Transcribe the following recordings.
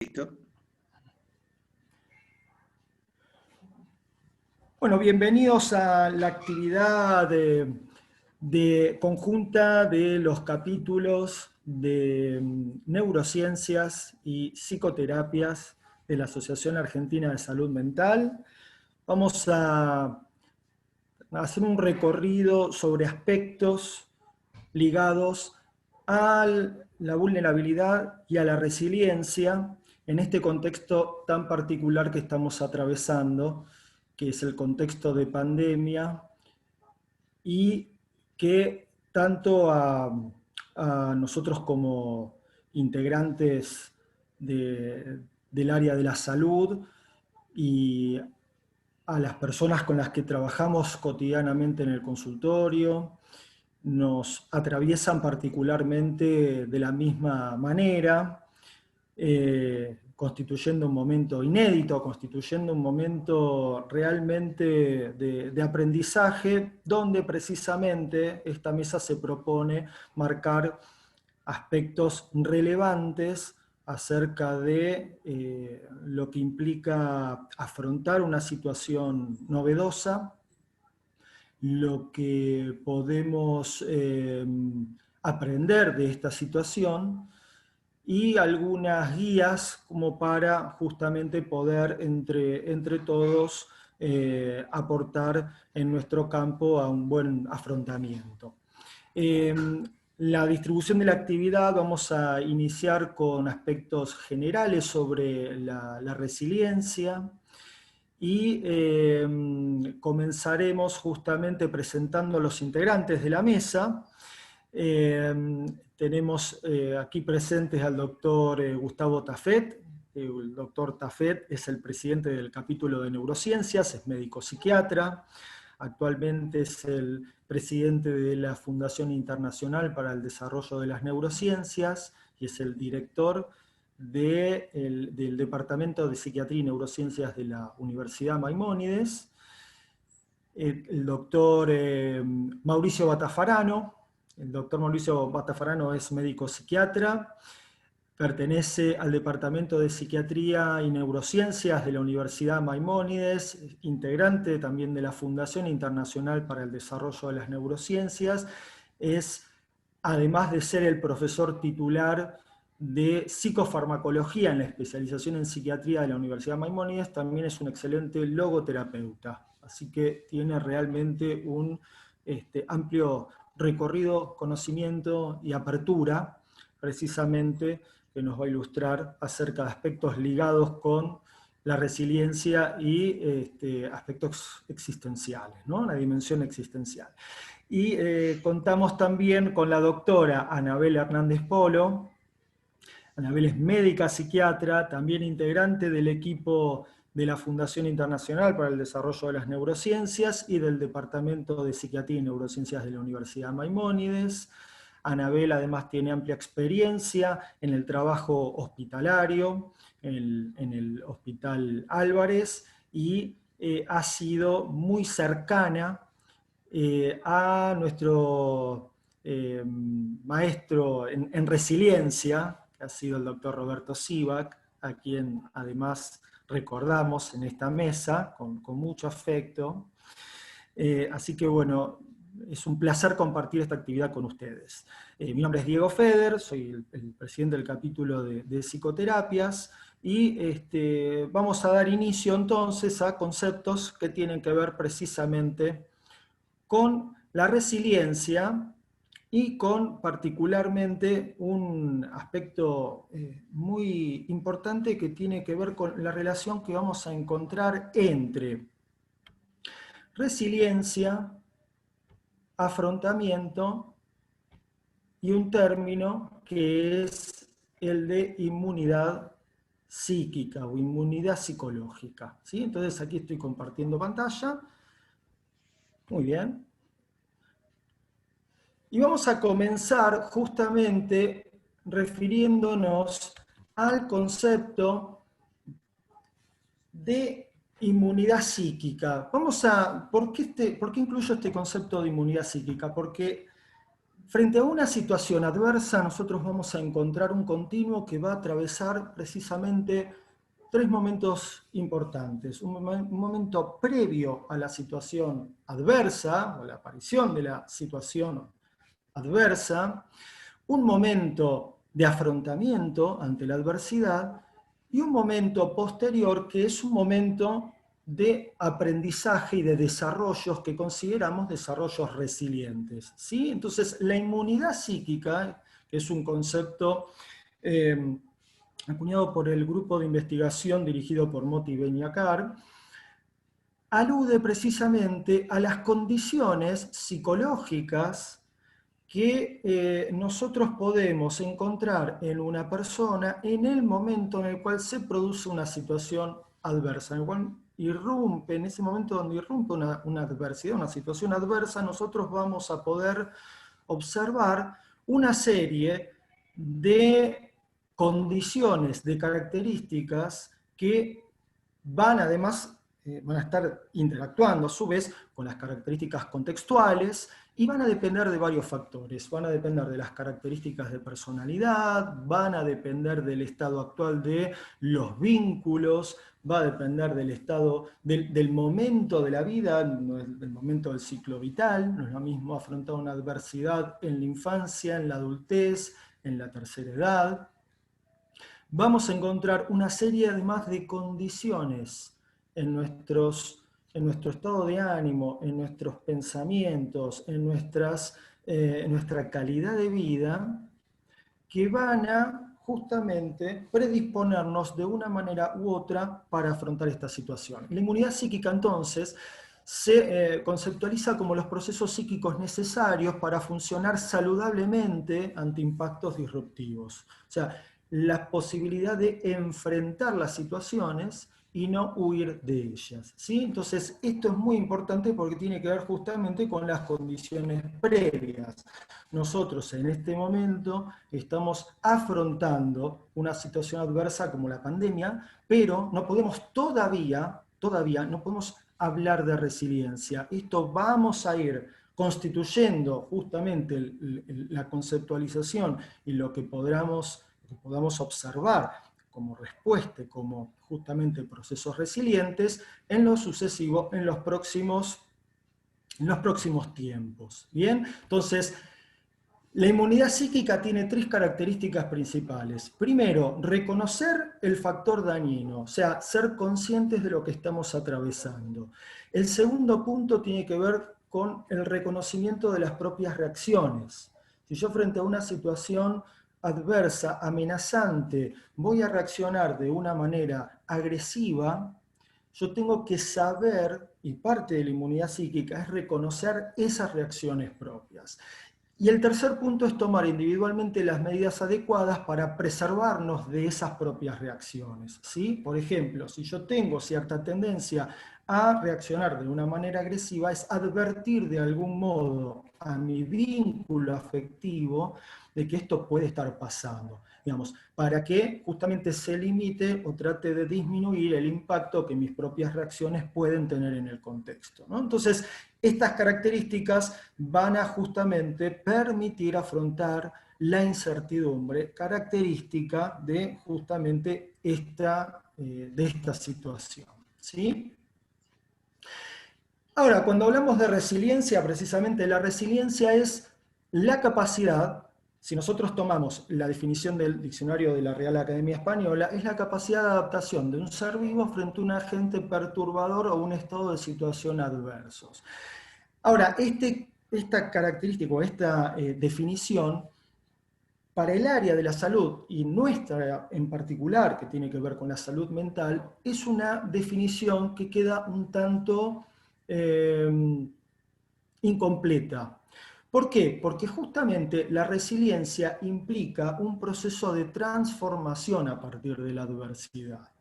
Listo. Bueno, bienvenidos a la actividad conjunta de los capítulos de neurociencias y psicoterapias de la Asociación Argentina de Salud Mental. Vamos a hacer un recorrido sobre aspectos ligados a la vulnerabilidad y a la resiliencia en este contexto tan particular que estamos atravesando, que es el contexto de pandemia, y que tanto a nosotros como integrantes del área de la salud y a las personas con las que trabajamos cotidianamente en el consultorio, nos atraviesan particularmente de la misma manera, constituyendo un momento inédito, constituyendo un momento realmente de aprendizaje, donde precisamente esta mesa se propone marcar aspectos relevantes acerca de lo que implica afrontar una situación novedosa, lo que podemos aprender de esta situación y algunas guías como para justamente poder entre todos aportar en nuestro campo a un buen afrontamiento. La distribución de la actividad vamos a iniciar con aspectos generales sobre la resiliencia, y comenzaremos justamente presentando a los integrantes de la mesa. Tenemos aquí presentes al doctor Gustavo Tafet. El doctor Tafet es el presidente del capítulo de neurociencias, es médico psiquiatra, actualmente es el presidente de la Fundación Internacional para el Desarrollo de las Neurociencias y es el director del Departamento de Psiquiatría y Neurociencias de la Universidad Maimónides. El doctor Mauricio Batafarano. El doctor Mauricio Batafarano es médico psiquiatra, pertenece al Departamento de Psiquiatría y Neurociencias de la Universidad Maimónides, integrante también de la Fundación Internacional para el Desarrollo de las Neurociencias. Es, además de ser el profesor titular de psicofarmacología en la especialización en psiquiatría de la Universidad Maimónides, también es un excelente logoterapeuta. Así que tiene realmente un amplio recorrido, conocimiento y apertura, precisamente, que nos va a ilustrar acerca de aspectos ligados con la resiliencia y aspectos existenciales, ¿no? La dimensión existencial. Y contamos también con la doctora Anabel Hernández Polo. Anabel es médica psiquiatra, también integrante del equipo de la Fundación Internacional para el Desarrollo de las Neurociencias y del Departamento de Psiquiatría y Neurociencias de la Universidad Maimónides. Anabel además tiene amplia experiencia en el trabajo hospitalario, en el Hospital Álvarez, y ha sido muy cercana a nuestro maestro en resiliencia, que ha sido el doctor Roberto Sivak, a quien además recordamos en esta mesa con mucho afecto. Así que bueno, es un placer compartir esta actividad con ustedes. Mi nombre es Diego Feder, soy el presidente del capítulo de psicoterapias, y vamos a dar inicio entonces a conceptos que tienen que ver precisamente con la resiliencia y con particularmente un aspecto muy importante que tiene que ver con la relación que vamos a encontrar entre resiliencia, afrontamiento y un término que es el de inmunidad psíquica o inmunidad psicológica, ¿sí? Entonces aquí estoy compartiendo pantalla. Muy bien. Y vamos a comenzar justamente refiriéndonos al concepto de inmunidad psíquica. ¿Por qué incluyo este concepto de inmunidad psíquica? Porque frente a una situación adversa, nosotros vamos a encontrar un continuo que va a atravesar precisamente tres momentos importantes. Un momento previo a la situación adversa, o la aparición de la situación adversa, un momento de afrontamiento ante la adversidad y un momento posterior que es un momento de aprendizaje y de desarrollos que consideramos desarrollos resilientes, ¿sí? Entonces, la inmunidad psíquica, que es un concepto acuñado por el grupo de investigación dirigido por Moti Beniacar, alude precisamente a las condiciones psicológicas que nosotros podemos encontrar en una persona en el momento en el cual se produce una situación adversa, en el cual irrumpe, en ese momento donde irrumpe una adversidad, una situación adversa, nosotros vamos a poder observar una serie de condiciones, de características que van además van a estar interactuando a su vez con las características contextuales y van a depender de varios factores. Van a depender de las características de personalidad, van a depender del estado actual de los vínculos, va a depender del estado, del momento de la vida, del momento del ciclo vital. No es lo mismo afrontar una adversidad en la infancia, en la adultez, en la tercera edad. Vamos a encontrar una serie además de condiciones en nuestro estado de ánimo, en nuestros pensamientos, en nuestra calidad de vida, que van a justamente predisponernos de una manera u otra para afrontar esta situación. La inmunidad psíquica entonces se conceptualiza como los procesos psíquicos necesarios para funcionar saludablemente ante impactos disruptivos. O sea, la posibilidad de enfrentar las situaciones y no huir de ellas, ¿sí? Entonces, esto es muy importante porque tiene que ver justamente con las condiciones previas. Nosotros en este momento estamos afrontando una situación adversa como la pandemia, pero no podemos todavía no podemos hablar de resiliencia. Esto vamos a ir constituyendo justamente la conceptualización y lo que podamos observar como respuesta, como justamente procesos resilientes en lo sucesivo, en los próximos tiempos. ¿Bien? Entonces, la inmunidad psíquica tiene tres características principales. Primero, reconocer el factor dañino, o sea, ser conscientes de lo que estamos atravesando. El segundo punto tiene que ver con el reconocimiento de las propias reacciones. Si yo frente a una situación adversa, amenazante, voy a reaccionar de una manera agresiva, yo tengo que saber, y parte de la inmunidad psíquica es reconocer esas reacciones propias. Y el tercer punto es tomar individualmente las medidas adecuadas para preservarnos de esas propias reacciones, ¿sí? Por ejemplo, si yo tengo cierta tendencia a reaccionar de una manera agresiva, es advertir de algún modo a mi vínculo afectivo de que esto puede estar pasando, digamos, para que justamente se limite o trate de disminuir el impacto que mis propias reacciones pueden tener en el contexto, ¿no? Entonces, estas características van a justamente permitir afrontar la incertidumbre característica de justamente de esta situación, ¿sí? Ahora, cuando hablamos de resiliencia, precisamente la resiliencia es la capacidad, si nosotros tomamos la definición del diccionario de la Real Academia Española, es la capacidad de adaptación de un ser vivo frente a un agente perturbador o un estado de situación adversos. Ahora, esta característica o esta definición, para el área de la salud y nuestra en particular, que tiene que ver con la salud mental, es una definición que queda un tanto incompleta. ¿Por qué? Porque justamente la resiliencia implica un proceso de transformación a partir de la adversidad,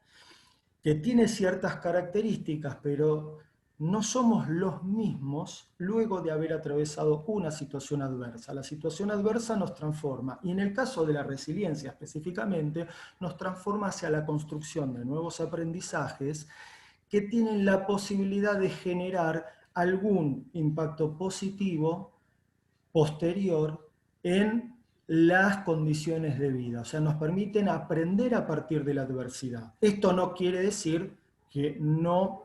que tiene ciertas características, pero no somos los mismos luego de haber atravesado una situación adversa. La situación adversa nos transforma, y en el caso de la resiliencia específicamente, nos transforma hacia la construcción de nuevos aprendizajes que tienen la posibilidad de generar algún impacto positivo posterior en las condiciones de vida, o sea, nos permiten aprender a partir de la adversidad. Esto no quiere decir que no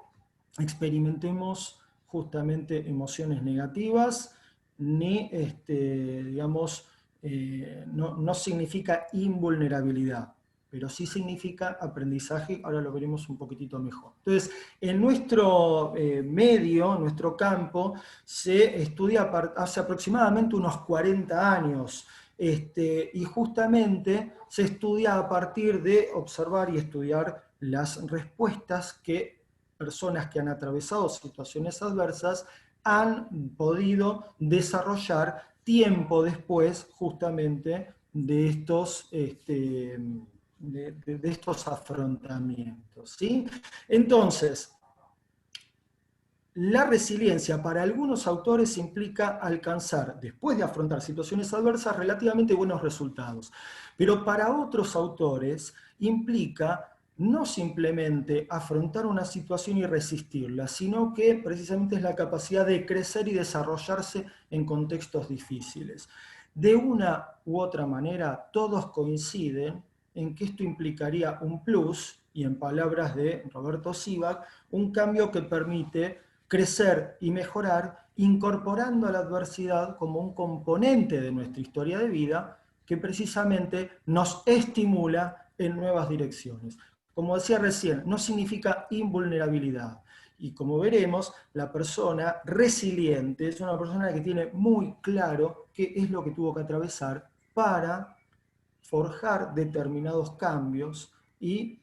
experimentemos justamente emociones negativas, ni, digamos, no significa invulnerabilidad, pero sí significa aprendizaje, ahora lo veremos un poquitito mejor. Entonces, en nuestro medio, nuestro campo, se estudia hace aproximadamente unos 40 años, y justamente se estudia a partir de observar y estudiar las respuestas que personas que han atravesado situaciones adversas han podido desarrollar tiempo después justamente de estos, de estos afrontamientos, ¿sí? Entonces, la resiliencia para algunos autores implica alcanzar, después de afrontar situaciones adversas, relativamente buenos resultados. Pero para otros autores implica no simplemente afrontar una situación y resistirla, sino que precisamente es la capacidad de crecer y desarrollarse en contextos difíciles. De una u otra manera, todos coinciden en que esto implicaría un plus, y en palabras de Roberto Sivak, un cambio que permite crecer y mejorar, incorporando a la adversidad como un componente de nuestra historia de vida que precisamente nos estimula en nuevas direcciones. Como decía recién, no significa invulnerabilidad. Y como veremos, la persona resiliente es una persona que tiene muy claro qué es lo que tuvo que atravesar para forjar determinados cambios y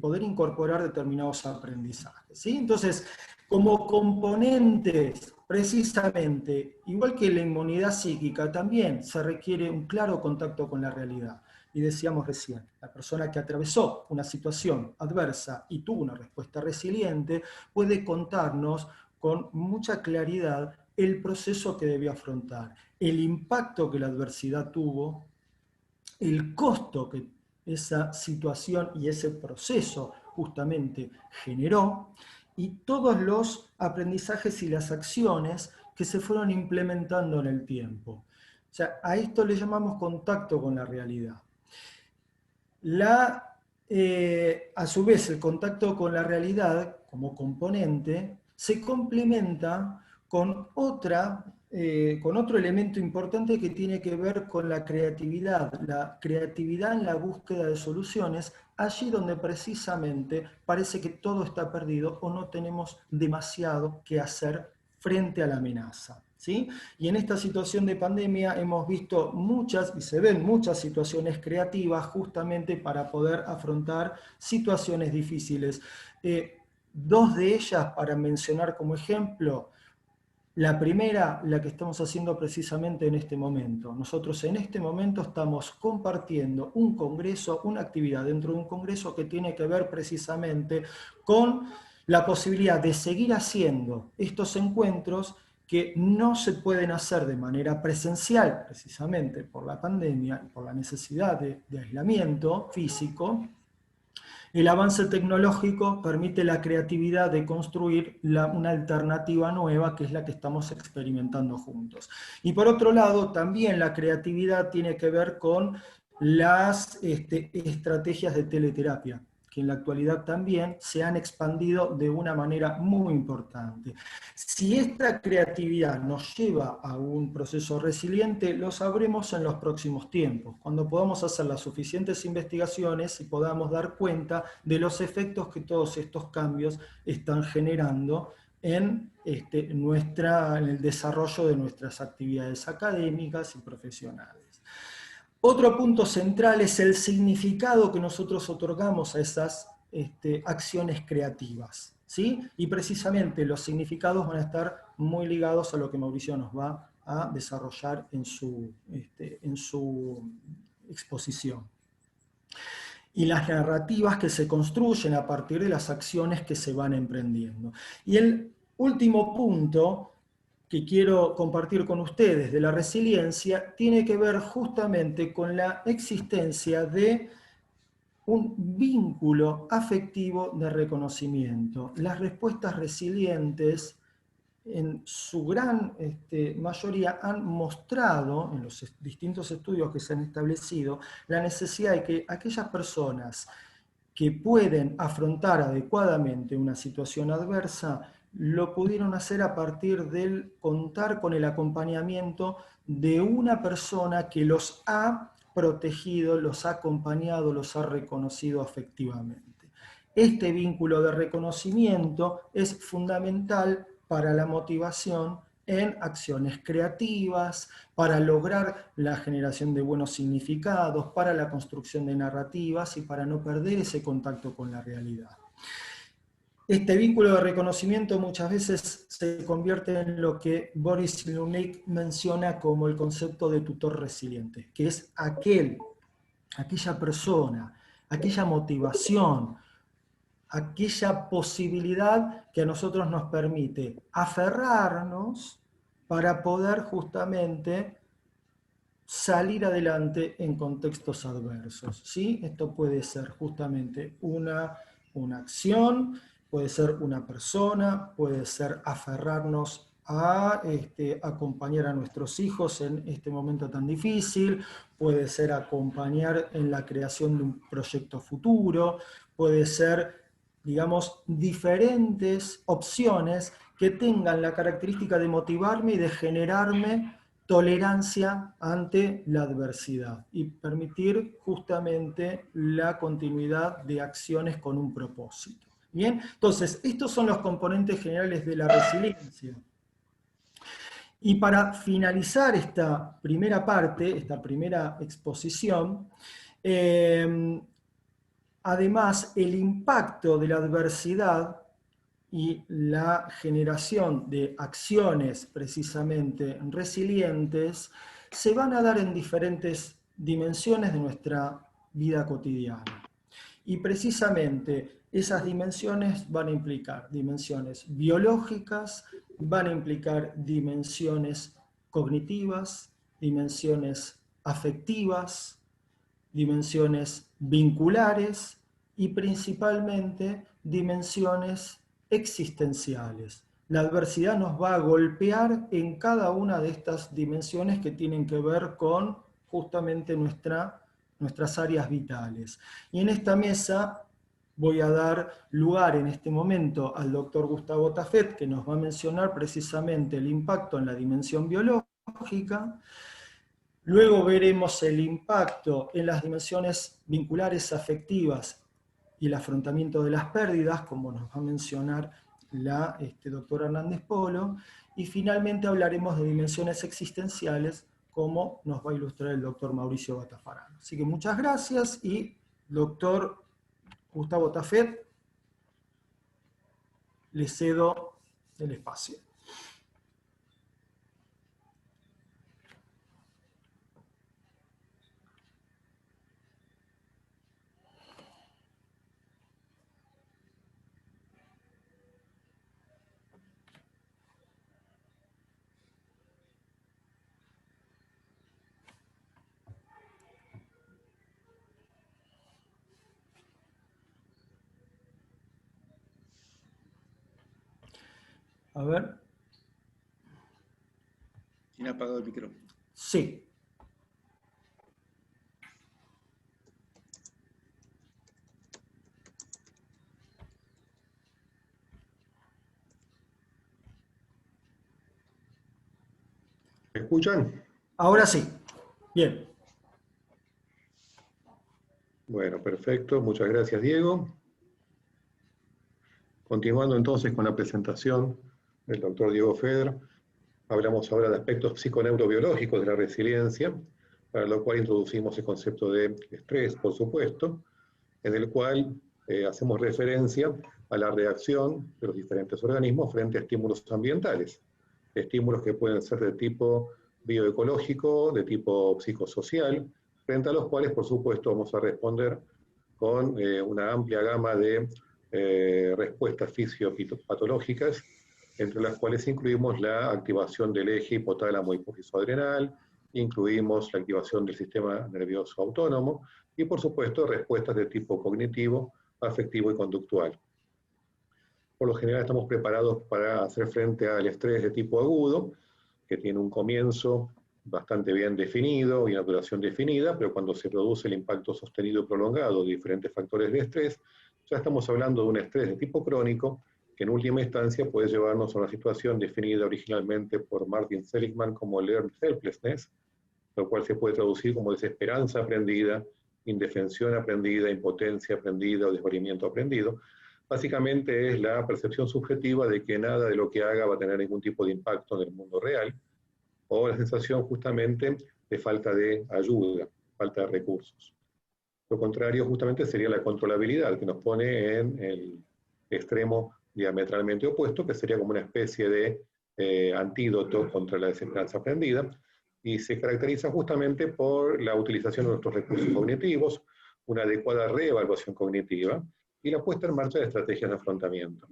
poder incorporar determinados aprendizajes, ¿sí? Entonces, como componentes, precisamente, igual que la inmunidad psíquica, también se requiere un claro contacto con la realidad. Y decíamos recién, la persona que atravesó una situación adversa y tuvo una respuesta resiliente puede contarnos con mucha claridad el proceso que debió afrontar, el impacto que la adversidad tuvo, el costo que esa situación y ese proceso justamente generó, y todos los aprendizajes y las acciones que se fueron implementando en el tiempo. O sea, a esto le llamamos contacto con la realidad. A su vez, el contacto con la realidad como componente se complementa con otro elemento importante que tiene que ver con la creatividad en la búsqueda de soluciones, allí donde precisamente parece que todo está perdido o no tenemos demasiado que hacer frente a la amenaza, ¿sí? Y en esta situación de pandemia hemos visto muchas, y se ven muchas situaciones creativas justamente para poder afrontar situaciones difíciles. Dos de ellas para mencionar como ejemplo. La primera, la que estamos haciendo precisamente en este momento. Nosotros en este momento estamos compartiendo un congreso, una actividad dentro de un congreso que tiene que ver precisamente con la posibilidad de seguir haciendo estos encuentros que no se pueden hacer de manera presencial, precisamente por la pandemia y por la necesidad de aislamiento físico. El avance tecnológico permite la creatividad de construir una alternativa nueva, que es la que estamos experimentando juntos. Y por otro lado, también la creatividad tiene que ver con las estrategias de teleterapia, que en la actualidad también se han expandido de una manera muy importante. Si esta creatividad nos lleva a un proceso resiliente, lo sabremos en los próximos tiempos, cuando podamos hacer las suficientes investigaciones y podamos dar cuenta de los efectos que todos estos cambios están generando en el desarrollo de nuestras actividades académicas y profesionales. Otro punto central es el significado que nosotros otorgamos a esas acciones creativas, ¿sí? Y precisamente los significados van a estar muy ligados a lo que Mauricio nos va a desarrollar en su exposición. Y las narrativas que se construyen a partir de las acciones que se van emprendiendo. Y el último punto que quiero compartir con ustedes de la resiliencia tiene que ver justamente con la existencia de un vínculo afectivo de reconocimiento. Las respuestas resilientes en su gran mayoría han mostrado, en los distintos estudios que se han establecido, la necesidad de que aquellas personas que pueden afrontar adecuadamente una situación adversa, lo pudieron hacer a partir del contar con el acompañamiento de una persona que los ha protegido, los ha acompañado, los ha reconocido afectivamente. Este vínculo de reconocimiento es fundamental para la motivación en acciones creativas, para lograr la generación de buenos significados, para la construcción de narrativas y para no perder ese contacto con la realidad. Este vínculo de reconocimiento muchas veces se convierte en lo que Boris Cyrulnik menciona como el concepto de tutor resiliente, que es aquella persona, aquella motivación, aquella posibilidad que a nosotros nos permite aferrarnos para poder justamente salir adelante en contextos adversos, ¿sí? Esto puede ser justamente una acción, puede ser una persona, puede ser aferrarnos a acompañar a nuestros hijos en este momento tan difícil, puede ser acompañar en la creación de un proyecto futuro, puede ser, digamos, diferentes opciones que tengan la característica de motivarme y de generarme tolerancia ante la adversidad y permitir justamente la continuidad de acciones con un propósito. Bien, entonces, estos son los componentes generales de la resiliencia. Y para finalizar esta primera parte, esta primera exposición, además, el impacto de la adversidad y la generación de acciones precisamente resilientes se van a dar en diferentes dimensiones de nuestra vida cotidiana. Y precisamente esas dimensiones van a implicar dimensiones biológicas, van a implicar dimensiones cognitivas, dimensiones afectivas, dimensiones vinculares y principalmente dimensiones existenciales. La adversidad nos va a golpear en cada una de estas dimensiones que tienen que ver con justamente nuestras áreas vitales. Y en esta mesa voy a dar lugar en este momento al doctor Gustavo Tafet, que nos va a mencionar precisamente el impacto en la dimensión biológica. Luego veremos el impacto en las dimensiones vinculares afectivas y el afrontamiento de las pérdidas, como nos va a mencionar la doctora Hernández Polo, y finalmente hablaremos de dimensiones existenciales, como nos va a ilustrar el doctor Mauricio Batafarano. Así que muchas gracias y doctor Gustavo Tafet, le cedo el espacio. A ver. ¿Tiene apagado el micrófono? Sí. ¿Me escuchan? Ahora sí. Bien. Bueno, perfecto. Muchas gracias, Diego. Continuando entonces con la presentación del doctor Diego Feder, hablamos ahora de aspectos psiconeurobiológicos de la resiliencia, para lo cual introducimos el concepto de estrés, por supuesto, en el cual hacemos referencia a la reacción de los diferentes organismos frente a estímulos ambientales. Estímulos que pueden ser de tipo bioecológico, de tipo psicosocial, frente a los cuales, por supuesto, vamos a responder con una amplia gama de respuestas fisiopatológicas, entre las cuales incluimos la activación del eje hipotálamo hipófiso adrenal, incluimos la activación del sistema nervioso autónomo y, por supuesto, respuestas de tipo cognitivo, afectivo y conductual. Por lo general estamos preparados para hacer frente al estrés de tipo agudo, que tiene un comienzo bastante bien definido y una duración definida, pero cuando se produce el impacto sostenido y prolongado de diferentes factores de estrés, ya estamos hablando de un estrés de tipo crónico, que en última instancia puede llevarnos a una situación definida originalmente por Martin Seligman como learned helplessness, lo cual se puede traducir como desesperanza aprendida, indefensión aprendida, impotencia aprendida o desvalimiento aprendido. Básicamente es la percepción subjetiva de que nada de lo que haga va a tener ningún tipo de impacto en el mundo real, o la sensación justamente de falta de ayuda, falta de recursos. Lo contrario justamente sería la controlabilidad, que nos pone en el extremo diametralmente opuesto, que sería como una especie de antídoto contra la desesperanza aprendida, y se caracteriza justamente por la utilización de nuestros recursos cognitivos, una adecuada reevaluación cognitiva y la puesta en marcha de estrategias de afrontamiento.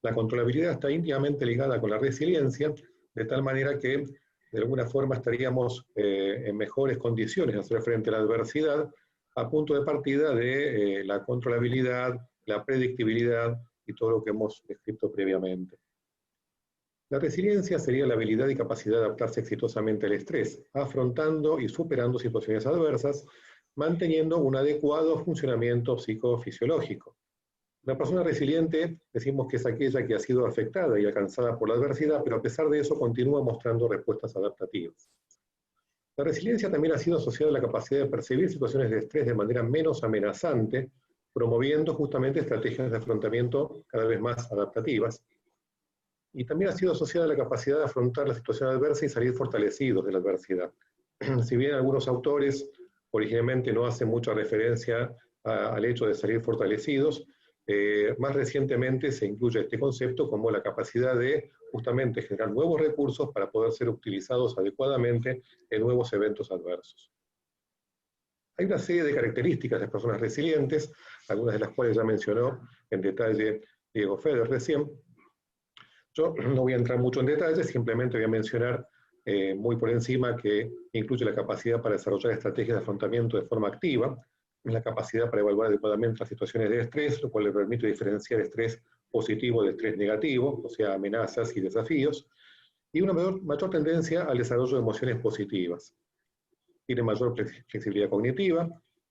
La controlabilidad está íntimamente ligada con la resiliencia, de tal manera que de alguna forma estaríamos en mejores condiciones de hacer frente a la adversidad, a punto de partida de la controlabilidad, la predictibilidad y todo lo que hemos descrito previamente. La resiliencia sería la habilidad y capacidad de adaptarse exitosamente al estrés, afrontando y superando situaciones adversas, manteniendo un adecuado funcionamiento psicofisiológico. La persona resiliente decimos que es aquella que ha sido afectada y alcanzada por la adversidad, pero a pesar de eso continúa mostrando respuestas adaptativas. La resiliencia también ha sido asociada a la capacidad de percibir situaciones de estrés de manera menos amenazante, promoviendo justamente estrategias de afrontamiento cada vez más adaptativas. Y también ha sido asociada a la capacidad de afrontar la situación adversa y salir fortalecidos de la adversidad. Si bien algunos autores originalmente no hacen mucha referencia al hecho de salir fortalecidos, más recientemente se incluye este concepto como la capacidad de justamente generar nuevos recursos para poder ser utilizados adecuadamente en nuevos eventos adversos. Hay una serie de características de personas resilientes, algunas de las cuales ya mencionó en detalle Diego Feder recién. Yo no voy a entrar mucho en detalle, simplemente voy a mencionar muy por encima que incluye la capacidad para desarrollar estrategias de afrontamiento de forma activa, la capacidad para evaluar adecuadamente las situaciones de estrés, lo cual le permite diferenciar estrés positivo de estrés negativo, o sea, amenazas y desafíos, y una mayor tendencia al desarrollo de emociones positivas. Tiene mayor flexibilidad cognitiva,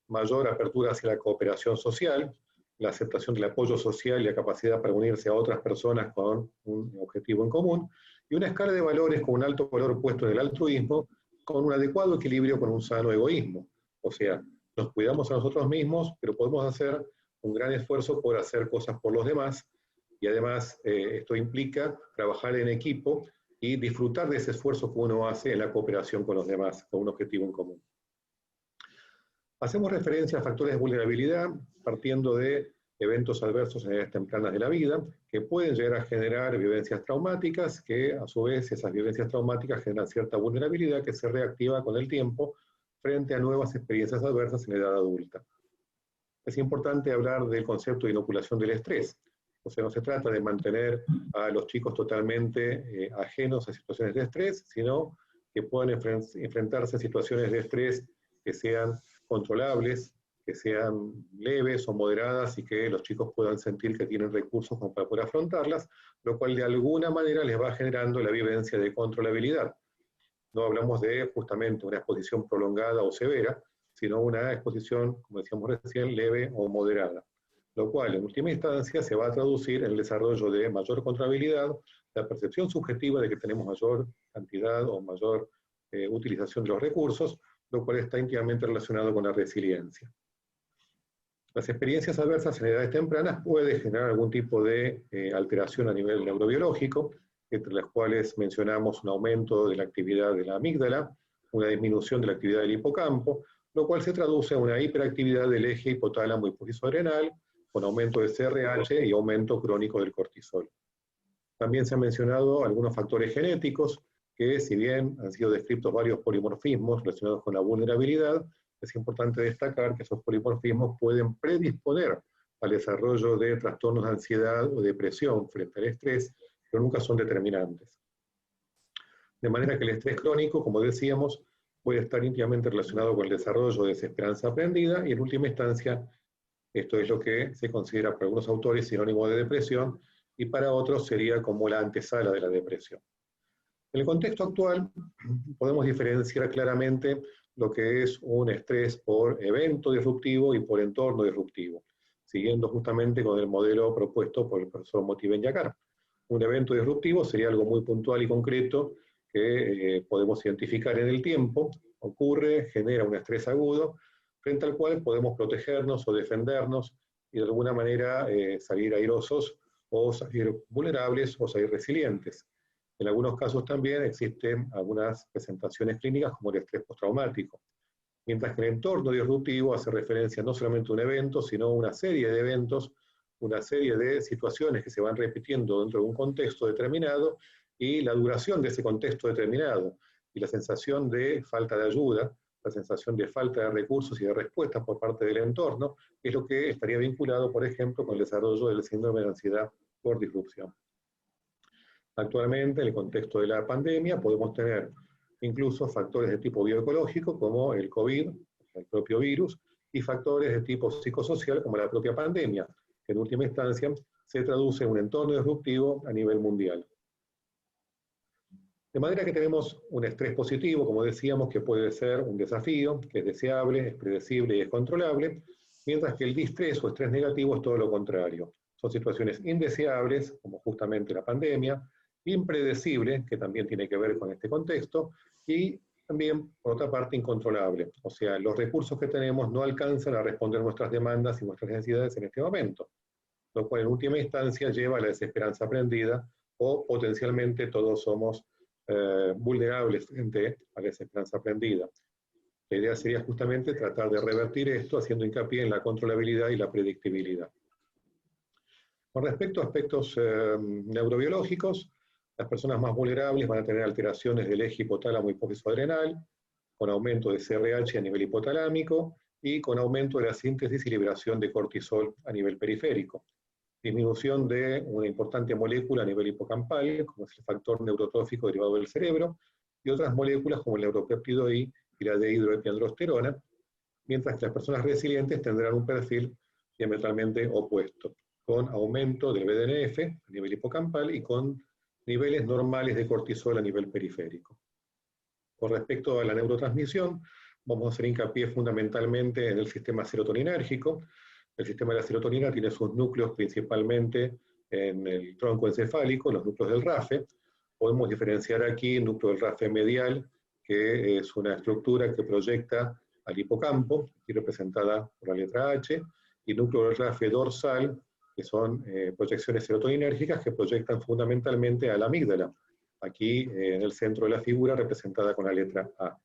mayor apertura hacia la cooperación social, la aceptación del apoyo social y la capacidad para unirse a otras personas con un objetivo en común, y una escala de valores con un alto valor puesto en el altruismo, con un adecuado equilibrio con un sano egoísmo. O sea, nos cuidamos a nosotros mismos, pero podemos hacer un gran esfuerzo por hacer cosas por los demás, y además esto implica trabajar en equipo y disfrutar de ese esfuerzo que uno hace en la cooperación con los demás, con un objetivo en común. Hacemos referencia a factores de vulnerabilidad partiendo de eventos adversos en edades tempranas de la vida que pueden llegar a generar vivencias traumáticas, que a su vez esas vivencias traumáticas generan cierta vulnerabilidad que se reactiva con el tiempo frente a nuevas experiencias adversas en la edad adulta. Es importante hablar del concepto de inoculación del estrés. O sea, no se trata de mantener a los chicos totalmente ajenos a situaciones de estrés, sino que puedan enfrentarse a situaciones de estrés que sean controlables, que sean leves o moderadas y que los chicos puedan sentir que tienen recursos como para poder afrontarlas, lo cual de alguna manera les va generando la vivencia de controlabilidad. No hablamos de justamente una exposición prolongada o severa, sino una exposición, como decíamos recién, leve o moderada, lo cual en última instancia se va a traducir en el desarrollo de mayor controlabilidad, la percepción subjetiva de que tenemos mayor cantidad o mayor utilización de los recursos, lo cual está íntimamente relacionado con la resiliencia. Las experiencias adversas en edades tempranas pueden generar algún tipo de alteración a nivel neurobiológico, entre las cuales mencionamos un aumento de la actividad de la amígdala, una disminución de la actividad del hipocampo, lo cual se traduce en una hiperactividad del eje hipotálamo hipofisoadrenal, con aumento de CRH y aumento crónico del cortisol. También se han mencionado algunos factores genéticos, que si bien han sido descritos varios polimorfismos relacionados con la vulnerabilidad, es importante destacar que esos polimorfismos pueden predisponer al desarrollo de trastornos de ansiedad o depresión frente al estrés, pero nunca son determinantes. De manera que el estrés crónico, como decíamos, puede estar íntimamente relacionado con el desarrollo de desesperanza aprendida y en última instancia Esto es lo que se considera por algunos autores sinónimo de depresión, y para otros sería como la antesala de la depresión. En el contexto actual podemos diferenciar claramente lo que es un estrés por evento disruptivo y por entorno disruptivo, siguiendo justamente con el modelo propuesto por el profesor Motiven-Yakar. Un evento disruptivo sería algo muy puntual y concreto que podemos identificar en el tiempo, ocurre, genera un estrés agudo, frente al cual podemos protegernos o defendernos y de alguna manera salir airosos o salir vulnerables o salir resilientes. En algunos casos también existen algunas presentaciones clínicas como el estrés postraumático. Mientras que el entorno disruptivo hace referencia no solamente a un evento, sino a una serie de eventos, una serie de situaciones que se van repitiendo dentro de un contexto determinado y la duración de ese contexto determinado y la sensación de falta de ayuda, la sensación de falta de recursos y de respuestas por parte del entorno, es lo que estaría vinculado, por ejemplo, con el desarrollo del síndrome de ansiedad por disrupción. Actualmente, en el contexto de la pandemia, podemos tener incluso factores de tipo bioecológico, como el COVID, el propio virus, y factores de tipo psicosocial, como la propia pandemia, que en última instancia se traduce en un entorno disruptivo a nivel mundial. De manera que tenemos un estrés positivo, como decíamos, que puede ser un desafío, que es deseable, es predecible y es controlable, mientras que el distrés o estrés negativo es todo lo contrario. Son situaciones indeseables, como justamente la pandemia, impredecible, que también tiene que ver con este contexto, y también, por otra parte, incontrolable. O sea, los recursos que tenemos no alcanzan a responder nuestras demandas y nuestras necesidades en este momento, lo cual en última instancia lleva a la desesperanza aprendida, o potencialmente todos somos vulnerables frente a la desesperanza aprendida. La idea sería justamente tratar de revertir esto haciendo hincapié en la controlabilidad y la predictibilidad. Con respecto a aspectos neurobiológicos, las personas más vulnerables van a tener alteraciones del eje hipotálamo hipófiso adrenal, con aumento de CRH a nivel hipotalámico y con aumento de la síntesis y liberación de cortisol a nivel periférico. Disminución de una importante molécula a nivel hipocampal, como es el factor neurotrófico derivado del cerebro, y otras moléculas como el neuropéptido I y la dehidroepiandrosterona, mientras que las personas resilientes tendrán un perfil diametralmente opuesto, con aumento del BDNF a nivel hipocampal y con niveles normales de cortisol a nivel periférico. Con respecto a la neurotransmisión, vamos a hacer hincapié fundamentalmente en el sistema serotoninérgico. El sistema de la serotonina tiene sus núcleos principalmente en el tronco encefálico, los núcleos del RAFE. Podemos diferenciar aquí el núcleo del RAFE medial, que es una estructura que proyecta al hipocampo, aquí representada por la letra H, y el núcleo del RAFE dorsal, que son proyecciones serotoninérgicas que proyectan fundamentalmente a la amígdala, aquí en el centro de la figura representada con la letra A.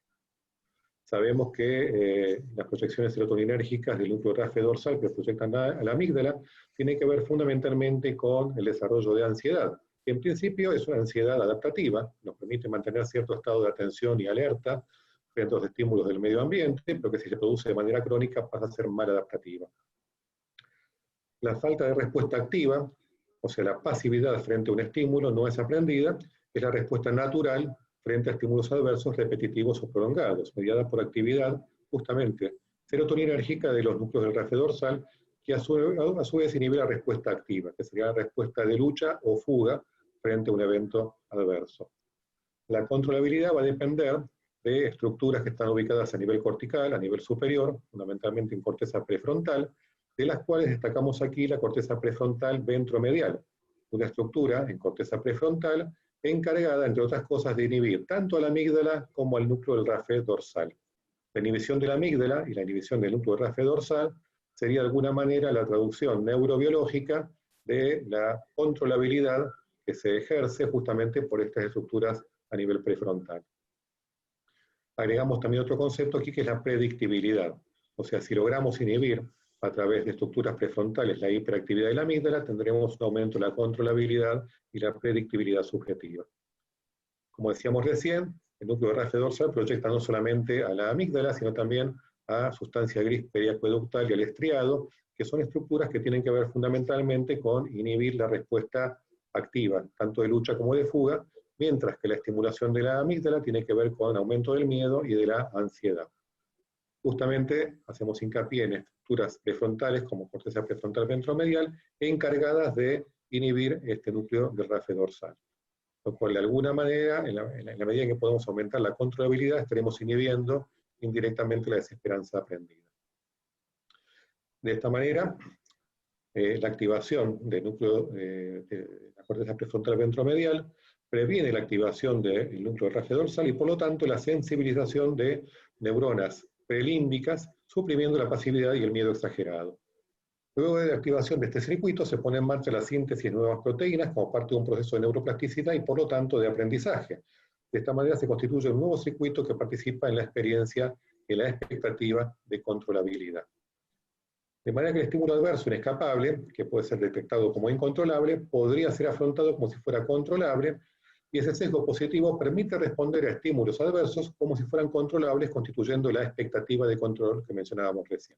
Sabemos que las proyecciones serotoninérgicas del núcleo RAFE dorsal que proyectan a la amígdala tienen que ver fundamentalmente con el desarrollo de ansiedad, que en principio es una ansiedad adaptativa, nos permite mantener cierto estado de atención y alerta frente a los estímulos del medio ambiente, pero que si se produce de manera crónica pasa a ser maladaptativa. La falta de respuesta activa, o sea, la pasividad frente a un estímulo no es aprendida, es la respuesta natural frente a estímulos adversos repetitivos o prolongados, mediada por actividad justamente serotoninérgica de los núcleos del RAFE dorsal, que a su vez inhibe la respuesta activa, que sería la respuesta de lucha o fuga frente a un evento adverso. La controlabilidad va a depender de estructuras que están ubicadas a nivel cortical, a nivel superior, fundamentalmente en corteza prefrontal, de las cuales destacamos aquí la corteza prefrontal ventromedial, una estructura en corteza prefrontal encargada, entre otras cosas, de inhibir tanto a la amígdala como al núcleo del RAFE dorsal. La inhibición de la amígdala y la inhibición del núcleo del RAFE dorsal sería de alguna manera la traducción neurobiológica de la controlabilidad que se ejerce justamente por estas estructuras a nivel prefrontal. Agregamos también otro concepto aquí que es la predictibilidad. O sea, si logramos inhibir a través de estructuras prefrontales la hiperactividad de la amígdala, tendremos un aumento de la controlabilidad y la predictibilidad subjetiva. Como decíamos recién, el núcleo de RAFE dorsal proyecta no solamente a la amígdala, sino también a sustancia gris periacueductal y al estriado, que son estructuras que tienen que ver fundamentalmente con inhibir la respuesta activa, tanto de lucha como de fuga, mientras que la estimulación de la amígdala tiene que ver con aumento del miedo y de la ansiedad. Justamente hacemos hincapié en estructuras prefrontales como corteza prefrontal ventromedial, encargadas de inhibir este núcleo del RAFE dorsal. Lo cual de alguna manera, en la medida en que podemos aumentar la controlabilidad, estaremos inhibiendo indirectamente la desesperanza aprendida. De esta manera, la activación del núcleo de la corteza prefrontal ventromedial previene la activación del núcleo del RAFE dorsal y por lo tanto la sensibilización de neuronas prelímbicas, suprimiendo la pasividad y el miedo exagerado. Luego de la activación de este circuito se pone en marcha la síntesis de nuevas proteínas como parte de un proceso de neuroplasticidad y por lo tanto de aprendizaje. De esta manera se constituye un nuevo circuito que participa en la experiencia y la expectativa de controlabilidad. De manera que el estímulo adverso inescapable, que puede ser detectado como incontrolable, podría ser afrontado como si fuera controlable, y ese sesgo positivo permite responder a estímulos adversos como si fueran controlables, constituyendo la expectativa de control que mencionábamos recién.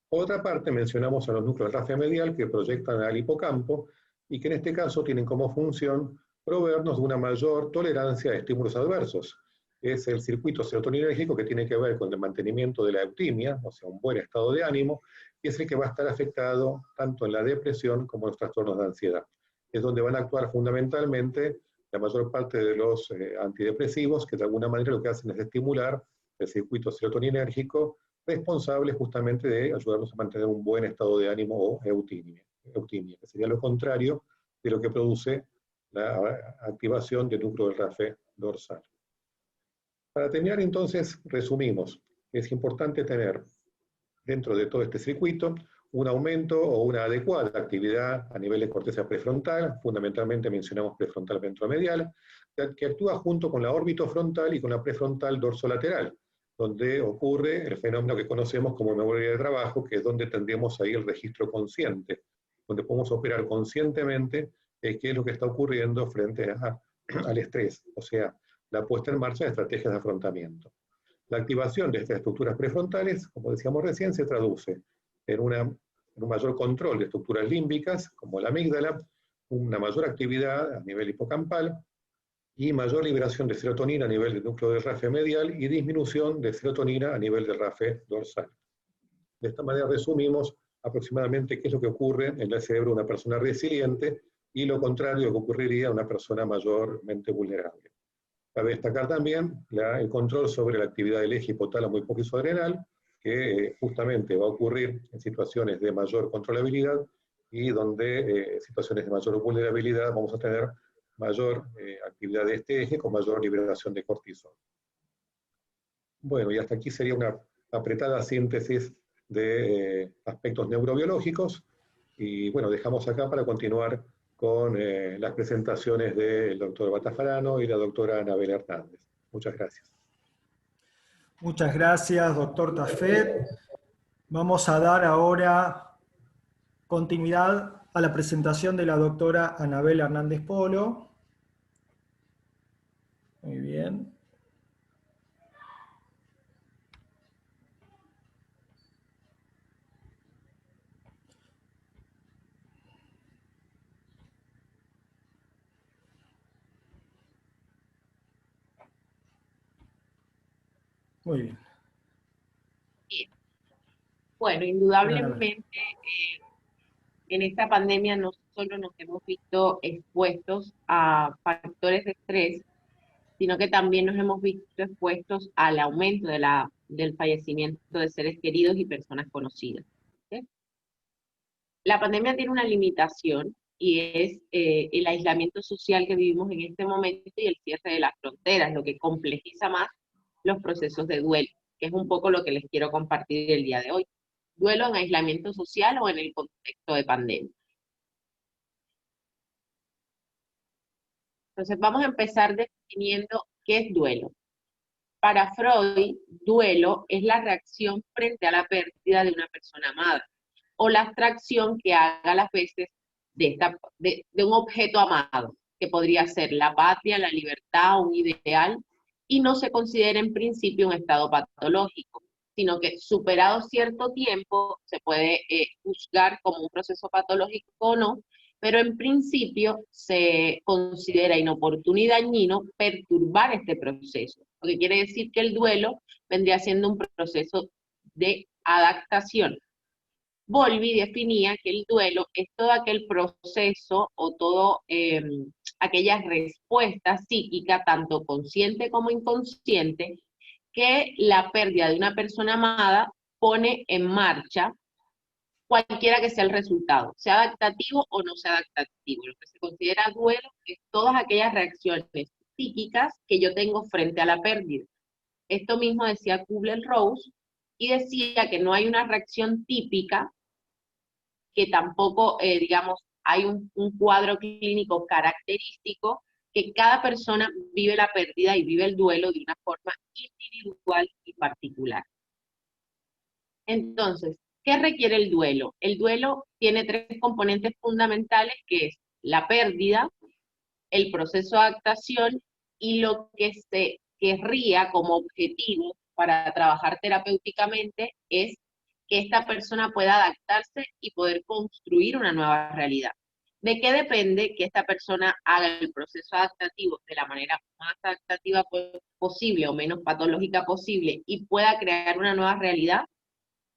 Por otra parte, mencionamos a los núcleos RAFE medial que proyectan al hipocampo y que en este caso tienen como función proveernos de una mayor tolerancia a estímulos adversos. Es el circuito serotoninérgico que tiene que ver con el mantenimiento de la eutimia, o sea, un buen estado de ánimo, y es el que va a estar afectado tanto en la depresión como en los trastornos de ansiedad. Es donde van a actuar fundamentalmente la mayor parte de los antidepresivos, que de alguna manera lo que hacen es estimular el circuito serotoninérgico, responsable justamente de ayudarnos a mantener un buen estado de ánimo o eutimia, que sería lo contrario de lo que produce la activación del núcleo del RAFE dorsal. Para terminar entonces, resumimos, es importante tener dentro de todo este circuito un aumento o una adecuada actividad a nivel de corteza prefrontal, fundamentalmente mencionamos prefrontal ventromedial, que actúa junto con la orbitofrontal y con la prefrontal dorsolateral, donde ocurre el fenómeno que conocemos como memoria de trabajo, que es donde tendríamos ahí el registro consciente, donde podemos operar conscientemente qué es lo que está ocurriendo frente al estrés, o sea, la puesta en marcha de estrategias de afrontamiento. La activación de estas estructuras prefrontales, como decíamos recién, se traduce en un mayor control de estructuras límbicas, como la amígdala, una mayor actividad a nivel hipocampal, y mayor liberación de serotonina a nivel del núcleo del RAFE medial y disminución de serotonina a nivel del RAFE dorsal. De esta manera resumimos aproximadamente qué es lo que ocurre en el cerebro de una persona resiliente y lo contrario de lo que ocurriría a una persona mayormente vulnerable. Cabe destacar también el control sobre la actividad del eje hipotálamo hipofisoadrenal, que justamente va a ocurrir en situaciones de mayor controlabilidad y donde en situaciones de mayor vulnerabilidad vamos a tener mayor actividad de este eje con mayor liberación de cortisol. Bueno, y hasta aquí sería una apretada síntesis de aspectos neurobiológicos, y bueno, dejamos acá para continuar con las presentaciones del doctor Batafarano y la doctora Anabel Hernández. Muchas gracias. Muchas gracias, doctor Tafet. Vamos a dar ahora continuidad a la presentación de la doctora Anabel Hernández Polo. Muy bien. Muy bien. Bueno, indudablemente en esta pandemia no solo nos hemos visto expuestos a factores de estrés, sino que también nos hemos visto expuestos al aumento del fallecimiento de seres queridos y personas conocidas. ¿Sí? La pandemia tiene una limitación y es el aislamiento social que vivimos en este momento y el cierre de las fronteras, lo que complejiza más los procesos de duelo, que es un poco lo que les quiero compartir el día de hoy. ¿Duelo en aislamiento social o en el contexto de pandemia? Entonces vamos a empezar definiendo qué es duelo. Para Freud, duelo es la reacción frente a la pérdida de una persona amada, o la abstracción que haga las veces de un objeto amado, que podría ser la patria, la libertad, un ideal, y no se considera en principio un estado patológico, sino que superado cierto tiempo se puede juzgar como un proceso patológico o no, pero en principio se considera inoportuno y dañino perturbar este proceso, lo que quiere decir que el duelo vendría siendo un proceso de adaptación. Bowlby definía que el duelo es todo aquel proceso o todo aquellas respuestas psíquicas, tanto consciente como inconsciente, que la pérdida de una persona amada pone en marcha, cualquiera que sea el resultado, sea adaptativo o no sea adaptativo. Lo que se considera duelo es todas aquellas reacciones psíquicas que yo tengo frente a la pérdida. Esto mismo decía Kubler-Ross, y decía que no hay una reacción típica, que tampoco, digamos, hay un cuadro clínico característico, que cada persona vive la pérdida y vive el duelo de una forma individual y particular. Entonces, ¿qué requiere el duelo? El duelo tiene tres componentes fundamentales, que es la pérdida, el proceso de adaptación y lo que se querría como objetivo para trabajar terapéuticamente es que esta persona pueda adaptarse y poder construir una nueva realidad. ¿De qué depende que esta persona haga el proceso adaptativo de la manera más adaptativa posible o menos patológica posible y pueda crear una nueva realidad?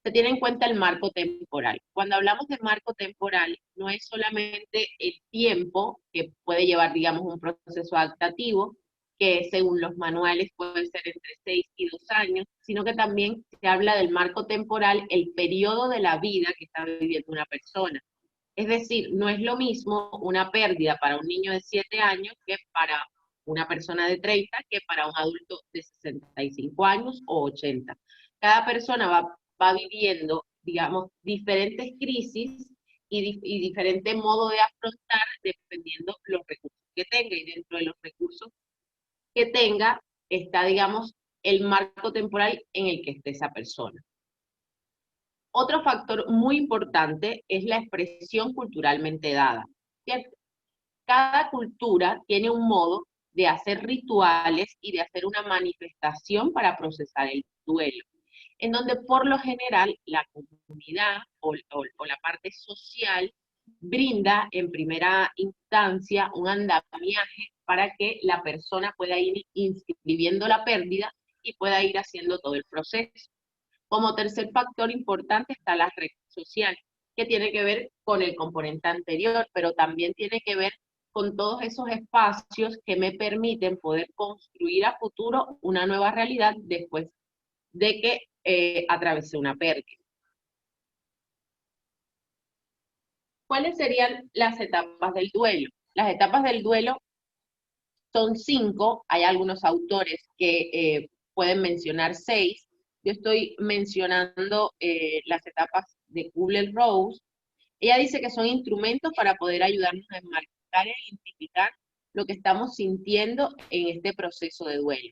Se tiene en cuenta el marco temporal. Cuando hablamos de marco temporal, no es solamente el tiempo que puede llevar, digamos, un proceso adaptativo, que según los manuales puede ser entre 6 y 2 años, sino que también se habla del marco temporal, el periodo de la vida que está viviendo una persona. Es decir, no es lo mismo una pérdida para un niño de 7 años que para una persona de 30, que para un adulto de 65 años o 80. Cada persona va viviendo, digamos, diferentes crisis y diferente modo de afrontar dependiendo los recursos que tenga, y dentro de los recursos que tenga está, digamos, el marco temporal en el que esté esa persona. Otro factor muy importante es la expresión culturalmente dada. Cada cultura tiene un modo de hacer rituales y de hacer una manifestación para procesar el duelo, en donde por lo general la comunidad o la parte social brinda en primera instancia un andamiaje para que la persona pueda ir inscribiendo la pérdida y pueda ir haciendo todo el proceso. Como tercer factor importante está la red social, que tiene que ver con el componente anterior, pero también tiene que ver con todos esos espacios que me permiten poder construir a futuro una nueva realidad después de que atravesé una pérdida. ¿Cuáles serían las etapas del duelo? Las etapas del duelo son 5, hay algunos autores que pueden mencionar 6. Yo estoy mencionando las etapas de Kubler-Ross. Ella dice que son instrumentos para poder ayudarnos a enmarcar e identificar lo que estamos sintiendo en este proceso de duelo,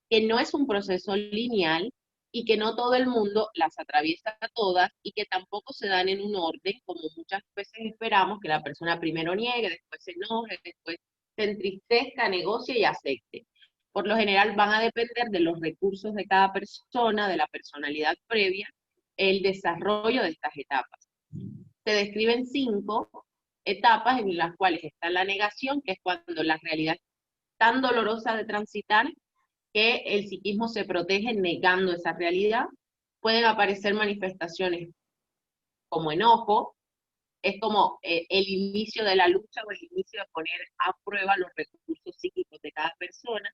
que no es un proceso lineal y que no todo el mundo las atraviesa todas y que tampoco se dan en un orden, como muchas veces esperamos, que la persona primero niegue, después se enoje, después se entristezca, negocie y acepte. Por lo general van a depender de los recursos de cada persona, de la personalidad previa, el desarrollo de estas etapas. Se describen 5 etapas en las cuales está la negación, que es cuando la realidad es tan dolorosa de transitar que el psiquismo se protege negando esa realidad. Pueden aparecer manifestaciones como enojo, es como el inicio de la lucha o el inicio de poner a prueba los recursos psíquicos de cada persona.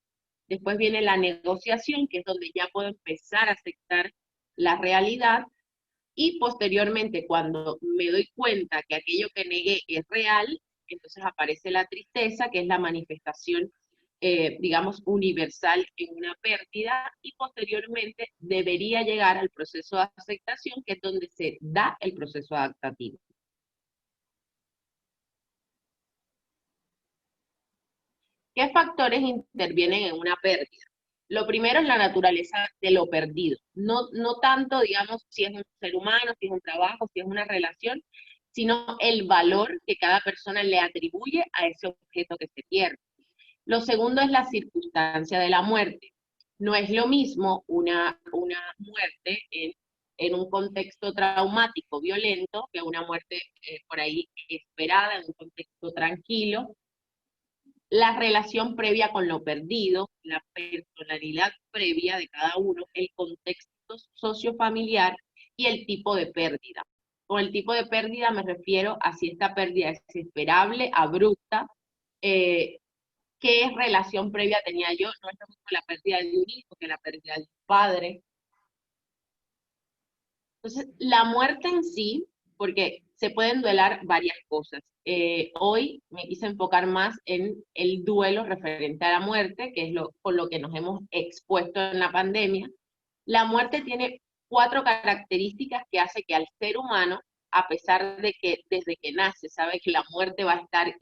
Después viene la negociación, que es donde ya puedo empezar a aceptar la realidad, y posteriormente, cuando me doy cuenta que aquello que negué es real, entonces aparece la tristeza, que es la manifestación, digamos, universal en una pérdida, y posteriormente debería llegar al proceso de aceptación, que es donde se da el proceso adaptativo. ¿Qué factores intervienen en una pérdida? Lo primero es la naturaleza de lo perdido. No tanto, digamos, si es un ser humano, si es un trabajo, si es una relación, sino el valor que cada persona le atribuye a ese objeto que se pierde. Lo segundo es la circunstancia de la muerte. No es lo mismo una muerte en un contexto traumático, violento, que una muerte por ahí esperada, en un contexto tranquilo. La relación previa con lo perdido, la personalidad previa de cada uno, el contexto sociofamiliar y el tipo de pérdida. Con el tipo de pérdida me refiero a si esta pérdida es esperable, abrupta, qué relación previa tenía yo, no es lo mismo la pérdida de un hijo que la pérdida de un padre. Entonces, la muerte en sí, porque se pueden duelar varias cosas. Hoy me quise enfocar más en el duelo referente a la muerte, que es con lo que nos hemos expuesto en la pandemia. La muerte tiene 4 características que hace que al ser humano, a pesar de que desde que nace sabe que la muerte va a estar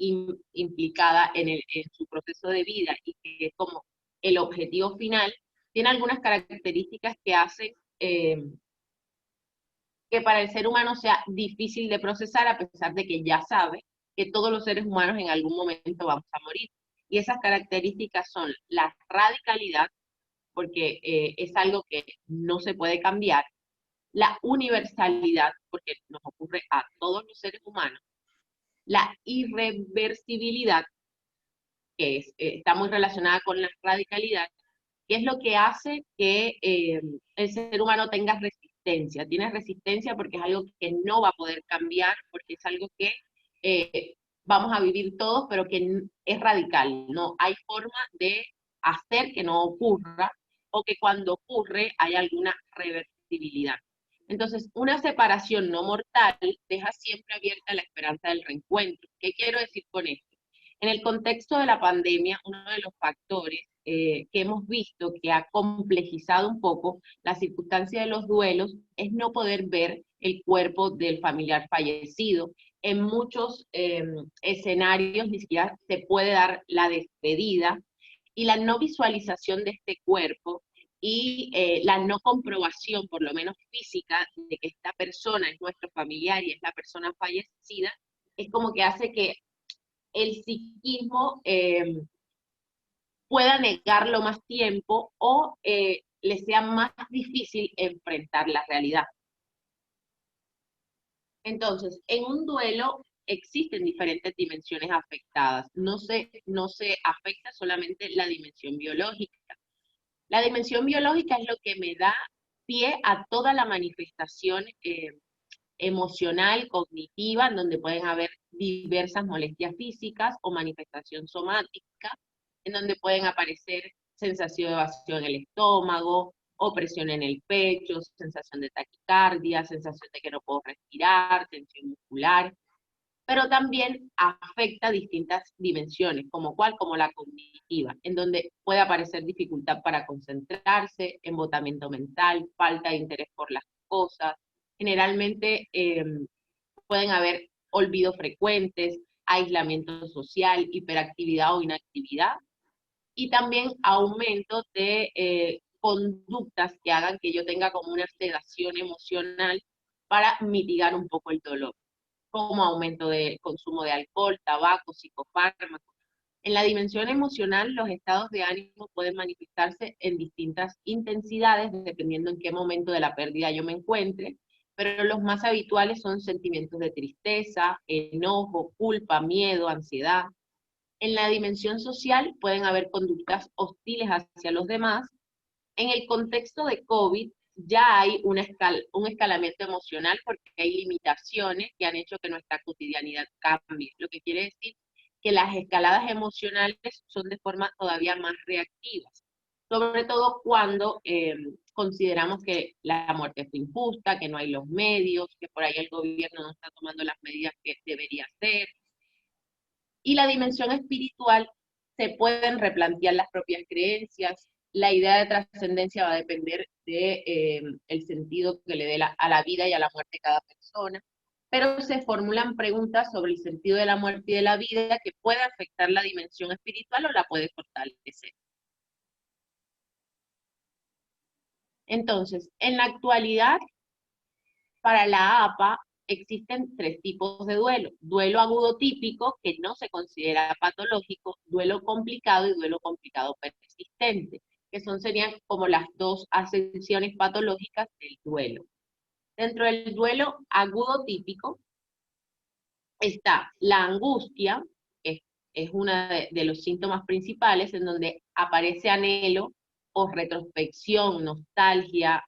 implicada en su proceso de vida y que es como el objetivo final, tiene algunas características que hacen que para el ser humano sea difícil de procesar, a pesar de que ya sabe que todos los seres humanos en algún momento vamos a morir. Y esas características son la radicalidad, porque es algo que no se puede cambiar, la universalidad, porque nos ocurre a todos los seres humanos, la irreversibilidad, que está muy relacionada con la radicalidad, que es lo que hace que el ser humano tenga resistencia. Tiene resistencia porque es algo que no va a poder cambiar, porque es algo que vamos a vivir todos, pero que es radical. No hay forma de hacer que no ocurra, o que cuando ocurre hay alguna reversibilidad. Entonces, una separación no mortal deja siempre abierta la esperanza del reencuentro. ¿Qué quiero decir con esto? En el contexto de la pandemia, uno de los factores que hemos visto que ha complejizado un poco la circunstancia de los duelos es no poder ver el cuerpo del familiar fallecido. En muchos escenarios ni siquiera se puede dar la despedida, y la no visualización de este cuerpo y la no comprobación, por lo menos física, de que esta persona es nuestro familiar y es la persona fallecida, es como que hace que el psiquismo pueda negarlo más tiempo o le sea más difícil enfrentar la realidad. Entonces, en un duelo existen diferentes dimensiones afectadas. No se afecta solamente la dimensión biológica. La dimensión biológica es lo que me da pie a toda la manifestación emocional, cognitiva, en donde pueden haber diversas molestias físicas o manifestación somática, en donde pueden aparecer sensación de vacío en el estómago, opresión en el pecho, sensación de taquicardia, sensación de que no puedo respirar, tensión muscular, pero también afecta distintas dimensiones, como la cognitiva, en donde puede aparecer dificultad para concentrarse, embotamiento mental, falta de interés por las cosas. Generalmente pueden haber olvidos frecuentes, aislamiento social, hiperactividad o inactividad, y también aumento de conductas que hagan que yo tenga como una sedación emocional para mitigar un poco el dolor, como aumento de consumo de alcohol, tabaco, psicofármacos. En la dimensión emocional, los estados de ánimo pueden manifestarse en distintas intensidades, dependiendo en qué momento de la pérdida yo me encuentre, pero los más habituales son sentimientos de tristeza, enojo, culpa, miedo, ansiedad. En la dimensión social pueden haber conductas hostiles hacia los demás. En el contexto de COVID ya hay un escalamiento emocional porque hay limitaciones que han hecho que nuestra cotidianidad cambie. Lo que quiere decir que las escaladas emocionales son de forma todavía más reactivas, sobre todo cuando consideramos que la muerte fue injusta, que no hay los medios, que por ahí el gobierno no está tomando las medidas que debería hacer. Y la dimensión espiritual, se pueden replantear las propias creencias. La idea de trascendencia va a depender de el sentido que le dé a la vida y a la muerte cada persona, pero se formulan preguntas sobre el sentido de la muerte y de la vida que puede afectar la dimensión espiritual o la puede fortalecer. Entonces, en la actualidad, para la APA, existen 3 tipos de duelo. Duelo agudo típico, que no se considera patológico, duelo complicado y duelo complicado persistente, que serían como las 2 acepciones patológicas del duelo. Dentro del duelo agudo típico está la angustia, que es uno de los síntomas principales, en donde aparece anhelo o retrospección, nostalgia,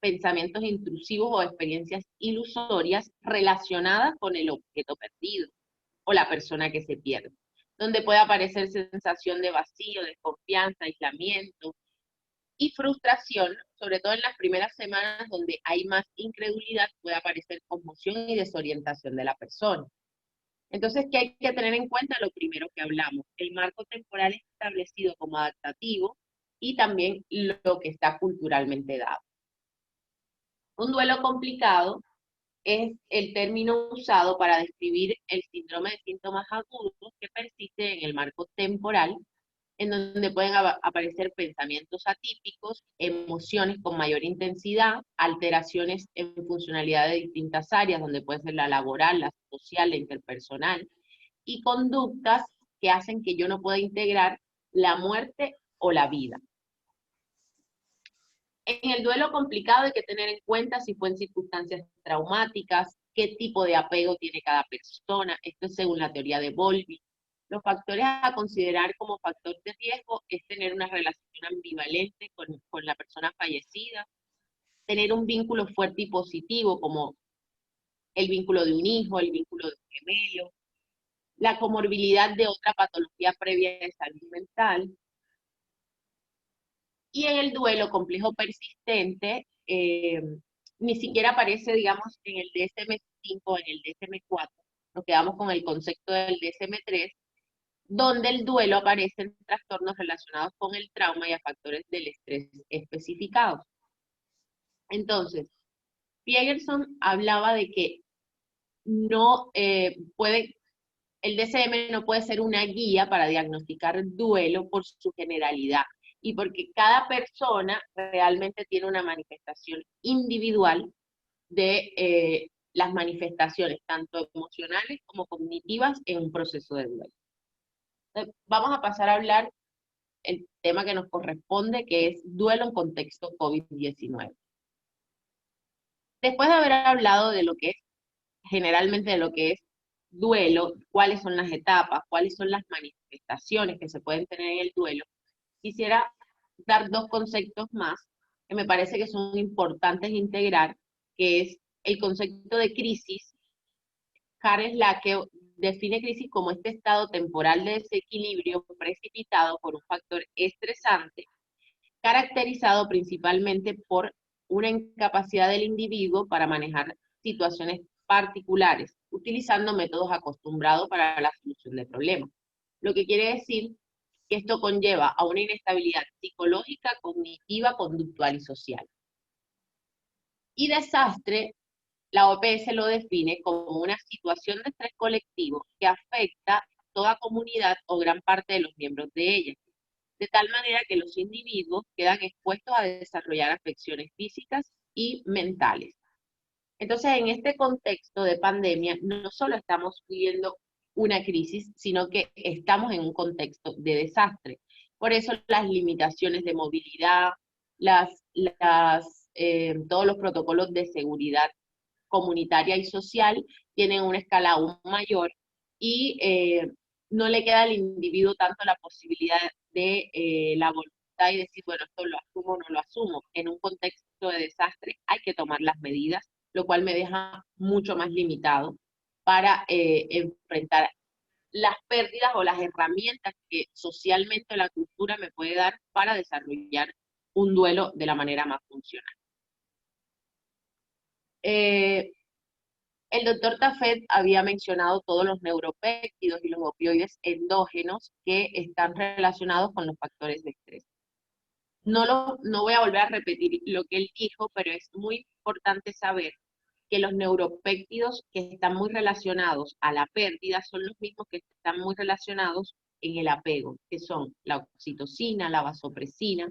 pensamientos intrusivos o experiencias ilusorias relacionadas con el objeto perdido o la persona que se pierde, donde puede aparecer sensación de vacío, desconfianza, aislamiento y frustración, sobre todo en las primeras semanas donde hay más incredulidad, puede aparecer conmoción y desorientación de la persona. Entonces, ¿qué hay que tener en cuenta? Lo primero que hablamos, el marco temporal es establecido como adaptativo y también lo que está culturalmente dado. Un duelo complicado es el término usado para describir el síndrome de síntomas agudos que persiste en el marco temporal, en donde pueden aparecer pensamientos atípicos, emociones con mayor intensidad, alteraciones en funcionalidad de distintas áreas, donde puede ser la laboral, la social, la interpersonal, y conductas que hacen que yo no pueda integrar la muerte o la vida. En el duelo complicado hay que tener en cuenta si fue en circunstancias traumáticas, qué tipo de apego tiene cada persona, esto es según la teoría de Bowlby. Los factores a considerar como factor de riesgo es tener una relación ambivalente con la persona fallecida, tener un vínculo fuerte y positivo como el vínculo de un hijo, el vínculo de un gemelo, la comorbilidad de otra patología previa de salud mental. Y en el duelo complejo persistente, ni siquiera aparece, digamos, en el DSM-5 o en el DSM-4, nos quedamos con el concepto del DSM-3, donde el duelo aparece en trastornos relacionados con el trauma y a factores del estrés especificados. Entonces, Pierson hablaba de que no el DSM no puede ser una guía para diagnosticar duelo por su generalidad, y porque cada persona realmente tiene una manifestación individual de las manifestaciones, tanto emocionales como cognitivas, en un proceso de duelo. Entonces, vamos a pasar a hablar el tema que nos corresponde, que es duelo en contexto COVID-19. Después de haber hablado de lo que es, generalmente de lo que es duelo, cuáles son las etapas, cuáles son las manifestaciones que se pueden tener en el duelo, quisiera dar dos conceptos más que me parece que son importantes integrar, que es el concepto de crisis. Karen Laque define crisis como este estado temporal de desequilibrio precipitado por un factor estresante, caracterizado principalmente por una incapacidad del individuo para manejar situaciones particulares, utilizando métodos acostumbrados para la solución de problemas. Lo que quiere decir que esto conlleva a una inestabilidad psicológica, cognitiva, conductual y social. Y desastre, la OPS lo define como una situación de estrés colectivo que afecta a toda comunidad o gran parte de los miembros de ella, de tal manera que los individuos quedan expuestos a desarrollar afecciones físicas y mentales. Entonces, en este contexto de pandemia, no solo estamos viviendo una crisis, sino que estamos en un contexto de desastre. Por eso las limitaciones de movilidad, todos los protocolos de seguridad comunitaria y social tienen una escala aún mayor y no le queda al individuo tanto la posibilidad de la voluntad y decir, bueno, esto lo asumo o no lo asumo. En un contexto de desastre hay que tomar las medidas, lo cual me deja mucho más limitado para enfrentar las pérdidas o las herramientas que socialmente la cultura me puede dar para desarrollar un duelo de la manera más funcional. El doctor Tafet había mencionado todos los neuropéptidos y los opioides endógenos que están relacionados con los factores de estrés. No voy a volver a repetir lo que él dijo, pero es muy importante saber que los neuropéptidos que están muy relacionados a la pérdida son los mismos que están muy relacionados en el apego, que son la oxitocina, la vasopresina,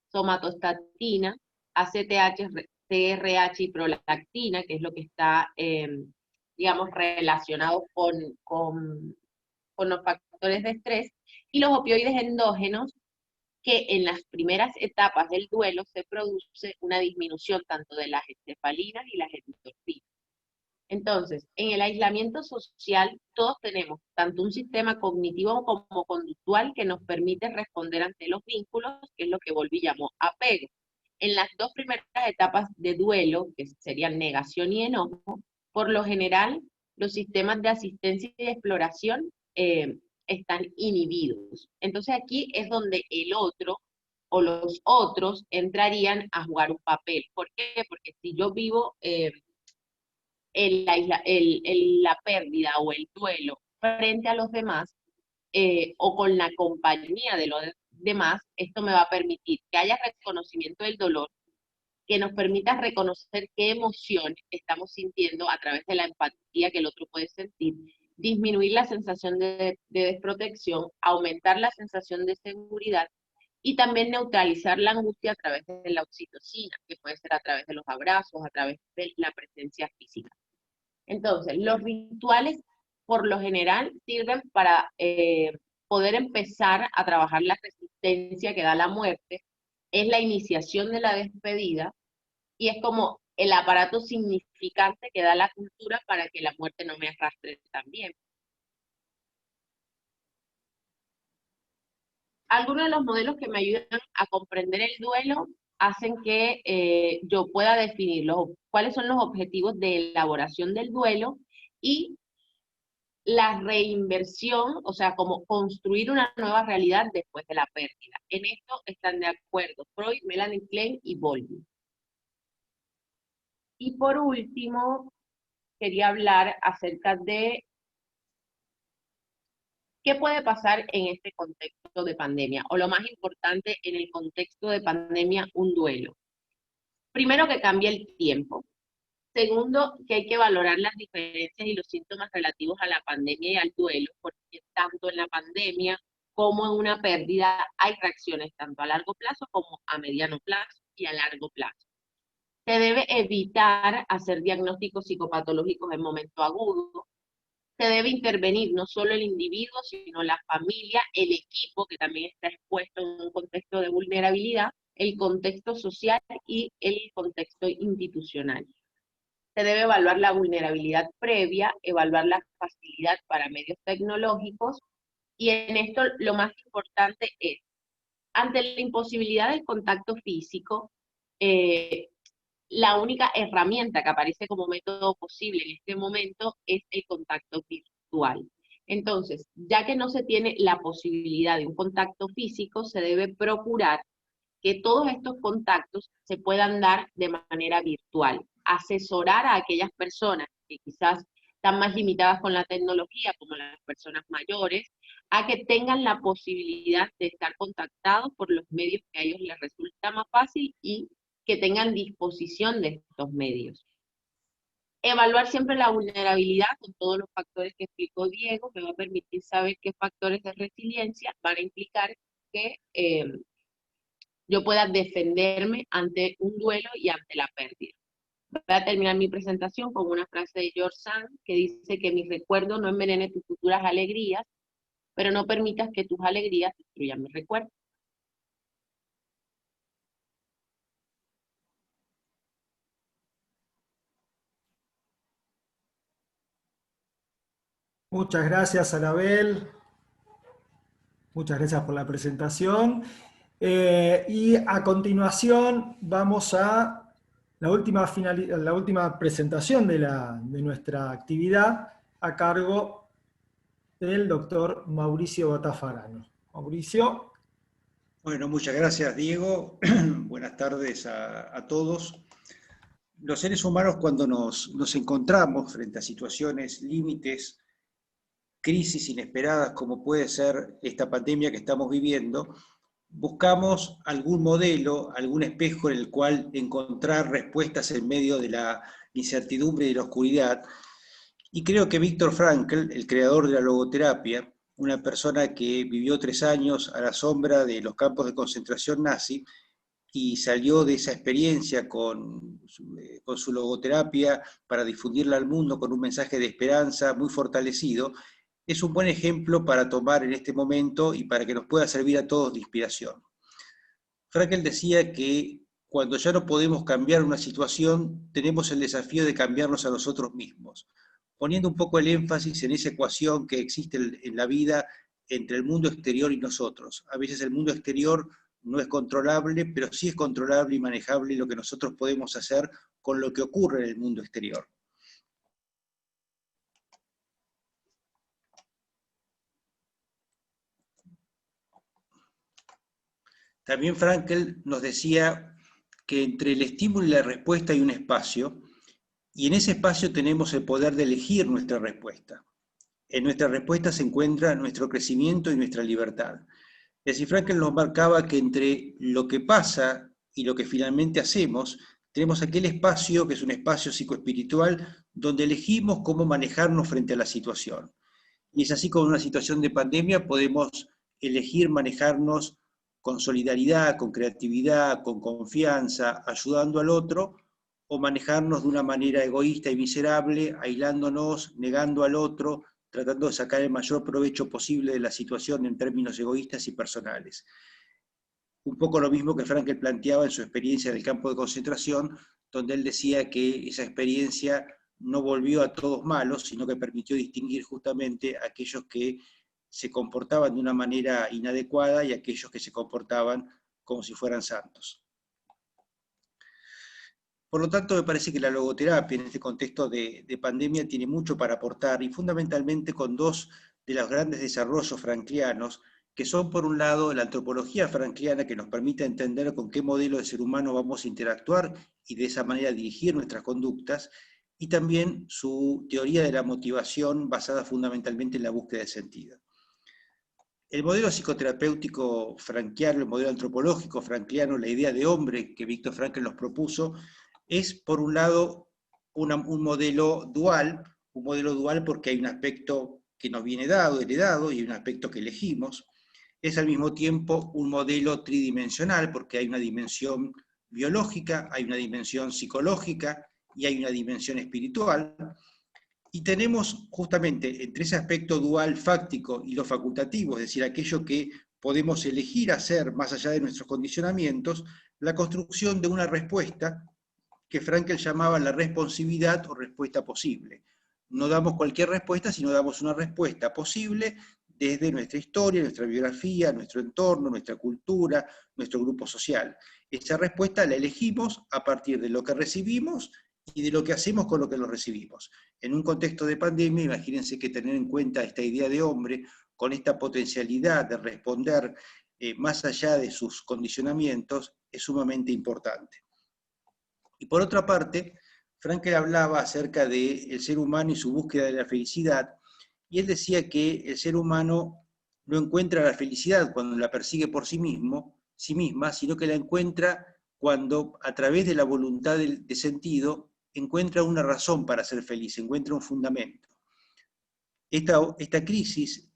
somatostatina, ACTH, TRH y prolactina, que es lo que está, digamos, relacionado con los factores de estrés, y los opioides endógenos, que en las primeras etapas del duelo se produce una disminución tanto de las encefalinas y las endorfinas. Entonces, en el aislamiento social, todos tenemos tanto un sistema cognitivo como conductual que nos permite responder ante los vínculos, que es lo que Bowlby llamó apego. en las dos primeras etapas de duelo, que serían negación y enojo, por lo general los sistemas de asistencia y de exploración están inhibidos. Entonces aquí es donde el otro o los otros entrarían a jugar un papel. ¿Por qué? Porque si yo vivo la pérdida o el duelo frente a los demás, o con la compañía de los demás, esto me va a permitir que haya reconocimiento del dolor, que nos permita reconocer qué emoción estamos sintiendo a través de la empatía que el otro puede sentir, disminuir la sensación de desprotección, aumentar la sensación de seguridad y también neutralizar la angustia a través de la oxitocina, que puede ser a través de los abrazos, a través de la presencia física. Entonces, los rituales por lo general sirven para poder empezar a trabajar la resistencia que da la muerte, es la iniciación de la despedida y es como el aparato significante que da la cultura para que la muerte no me arrastre también. Algunos de los modelos que me ayudan a comprender el duelo hacen que yo pueda definir cuáles son los objetivos de elaboración del duelo y la reinversión, o sea, como construir una nueva realidad después de la pérdida. En esto están de acuerdo Freud, Melanie Klein y Bowlby. Y por último, quería hablar acerca de qué puede pasar en este contexto de pandemia, o lo más importante en el contexto de pandemia, un duelo. Primero, que cambie el tiempo. Segundo, que hay que valorar las diferencias y los síntomas relativos a la pandemia y al duelo, porque tanto en la pandemia como en una pérdida hay reacciones tanto a largo plazo como a mediano plazo y a largo plazo. Se debe evitar hacer diagnósticos psicopatológicos en momento agudo. Se debe intervenir no solo el individuo, sino la familia, el equipo, que también está expuesto en un contexto de vulnerabilidad, el contexto social y el contexto institucional. Se debe evaluar la vulnerabilidad previa, evaluar la facilidad para medios tecnológicos, y en esto lo más importante es, ante la imposibilidad del contacto físico, la única herramienta que aparece como método posible en este momento es el contacto virtual. Entonces, ya que no se tiene la posibilidad de un contacto físico, se debe procurar que todos estos contactos se puedan dar de manera virtual. Asesorar a aquellas personas que quizás están más limitadas con la tecnología, como las personas mayores, a que tengan la posibilidad de estar contactados por los medios que a ellos les resulta más fácil y que tengan disposición de estos medios. Evaluar siempre la vulnerabilidad con todos los factores que explicó Diego, me va a permitir saber qué factores de resiliencia van a implicar que yo pueda defenderme ante un duelo y ante la pérdida. Voy a terminar mi presentación con una frase de George Sand que dice que mi recuerdo no envenene tus futuras alegrías, pero no permitas que tus alegrías destruyan mi recuerdo. Muchas gracias, Anabel. Muchas gracias por la presentación. Y a continuación vamos a la última presentación de nuestra actividad a cargo del doctor Mauricio Botafarano. Mauricio. Bueno, muchas gracias, Diego. Buenas tardes a todos. Los seres humanos, cuando nos encontramos frente a situaciones límites, crisis inesperadas como puede ser esta pandemia que estamos viviendo, buscamos algún modelo, algún espejo en el cual encontrar respuestas en medio de la incertidumbre y de la oscuridad. Y creo que Viktor Frankl, el creador de la logoterapia, una persona que vivió 3 años a la sombra de los campos de concentración nazi y salió de esa experiencia con su logoterapia para difundirla al mundo con un mensaje de esperanza muy fortalecido, es un buen ejemplo para tomar en este momento y para que nos pueda servir a todos de inspiración. Frankl decía que cuando ya no podemos cambiar una situación, tenemos el desafío de cambiarnos a nosotros mismos, poniendo un poco el énfasis en esa ecuación que existe en la vida entre el mundo exterior y nosotros. A veces el mundo exterior no es controlable, pero sí es controlable y manejable lo que nosotros podemos hacer con lo que ocurre en el mundo exterior. También Frankl nos decía que entre el estímulo y la respuesta hay un espacio, y en ese espacio tenemos el poder de elegir nuestra respuesta. En nuestra respuesta se encuentra nuestro crecimiento y nuestra libertad. Es decir, Frankl nos marcaba que entre lo que pasa y lo que finalmente hacemos, tenemos aquel espacio que es un espacio psicoespiritual donde elegimos cómo manejarnos frente a la situación. Y es así como en una situación de pandemia podemos elegir manejarnos con solidaridad, con creatividad, con confianza, ayudando al otro, o manejarnos de una manera egoísta y miserable, aislándonos, negando al otro, tratando de sacar el mayor provecho posible de la situación en términos egoístas y personales. Un poco lo mismo que Frankl planteaba en su experiencia del campo de concentración, donde él decía que esa experiencia no volvió a todos malos, sino que permitió distinguir justamente a aquellos que se comportaban de una manera inadecuada y a aquellos que se comportaban como si fueran santos. Por lo tanto, me parece que la logoterapia en este contexto de pandemia tiene mucho para aportar, y fundamentalmente con dos de los grandes desarrollos franklianos, que son por un lado la antropología frankliana, que nos permite entender con qué modelo de ser humano vamos a interactuar y de esa manera dirigir nuestras conductas, y también su teoría de la motivación basada fundamentalmente en la búsqueda de sentido. El modelo psicoterapéutico frankliano, el modelo antropológico frankliano, la idea de hombre que Viktor Frankl nos propuso, es por un lado un modelo dual porque hay un aspecto que nos viene dado, heredado, y hay un aspecto que elegimos. Es al mismo tiempo un modelo tridimensional porque hay una dimensión biológica, hay una dimensión psicológica y hay una dimensión espiritual. Y tenemos justamente entre ese aspecto dual fáctico y lo facultativo, es decir, aquello que podemos elegir hacer más allá de nuestros condicionamientos, la construcción de una respuesta que Frankl llamaba la responsividad o respuesta posible. No damos cualquier respuesta, sino damos una respuesta posible desde nuestra historia, nuestra biografía, nuestro entorno, nuestra cultura, nuestro grupo social. Esa respuesta la elegimos a partir de lo que recibimos y de lo que hacemos con lo que lo recibimos. En un contexto de pandemia, imagínense que tener en cuenta esta idea de hombre, con esta potencialidad de responder más allá de sus condicionamientos, es sumamente importante. Y por otra parte, Frankl hablaba acerca del ser humano y su búsqueda de la felicidad, y él decía que el ser humano no encuentra la felicidad cuando la persigue por sí misma, sino que la encuentra cuando a través de la voluntad de sentido encuentra una razón para ser feliz, encuentra un fundamento. Esta crisis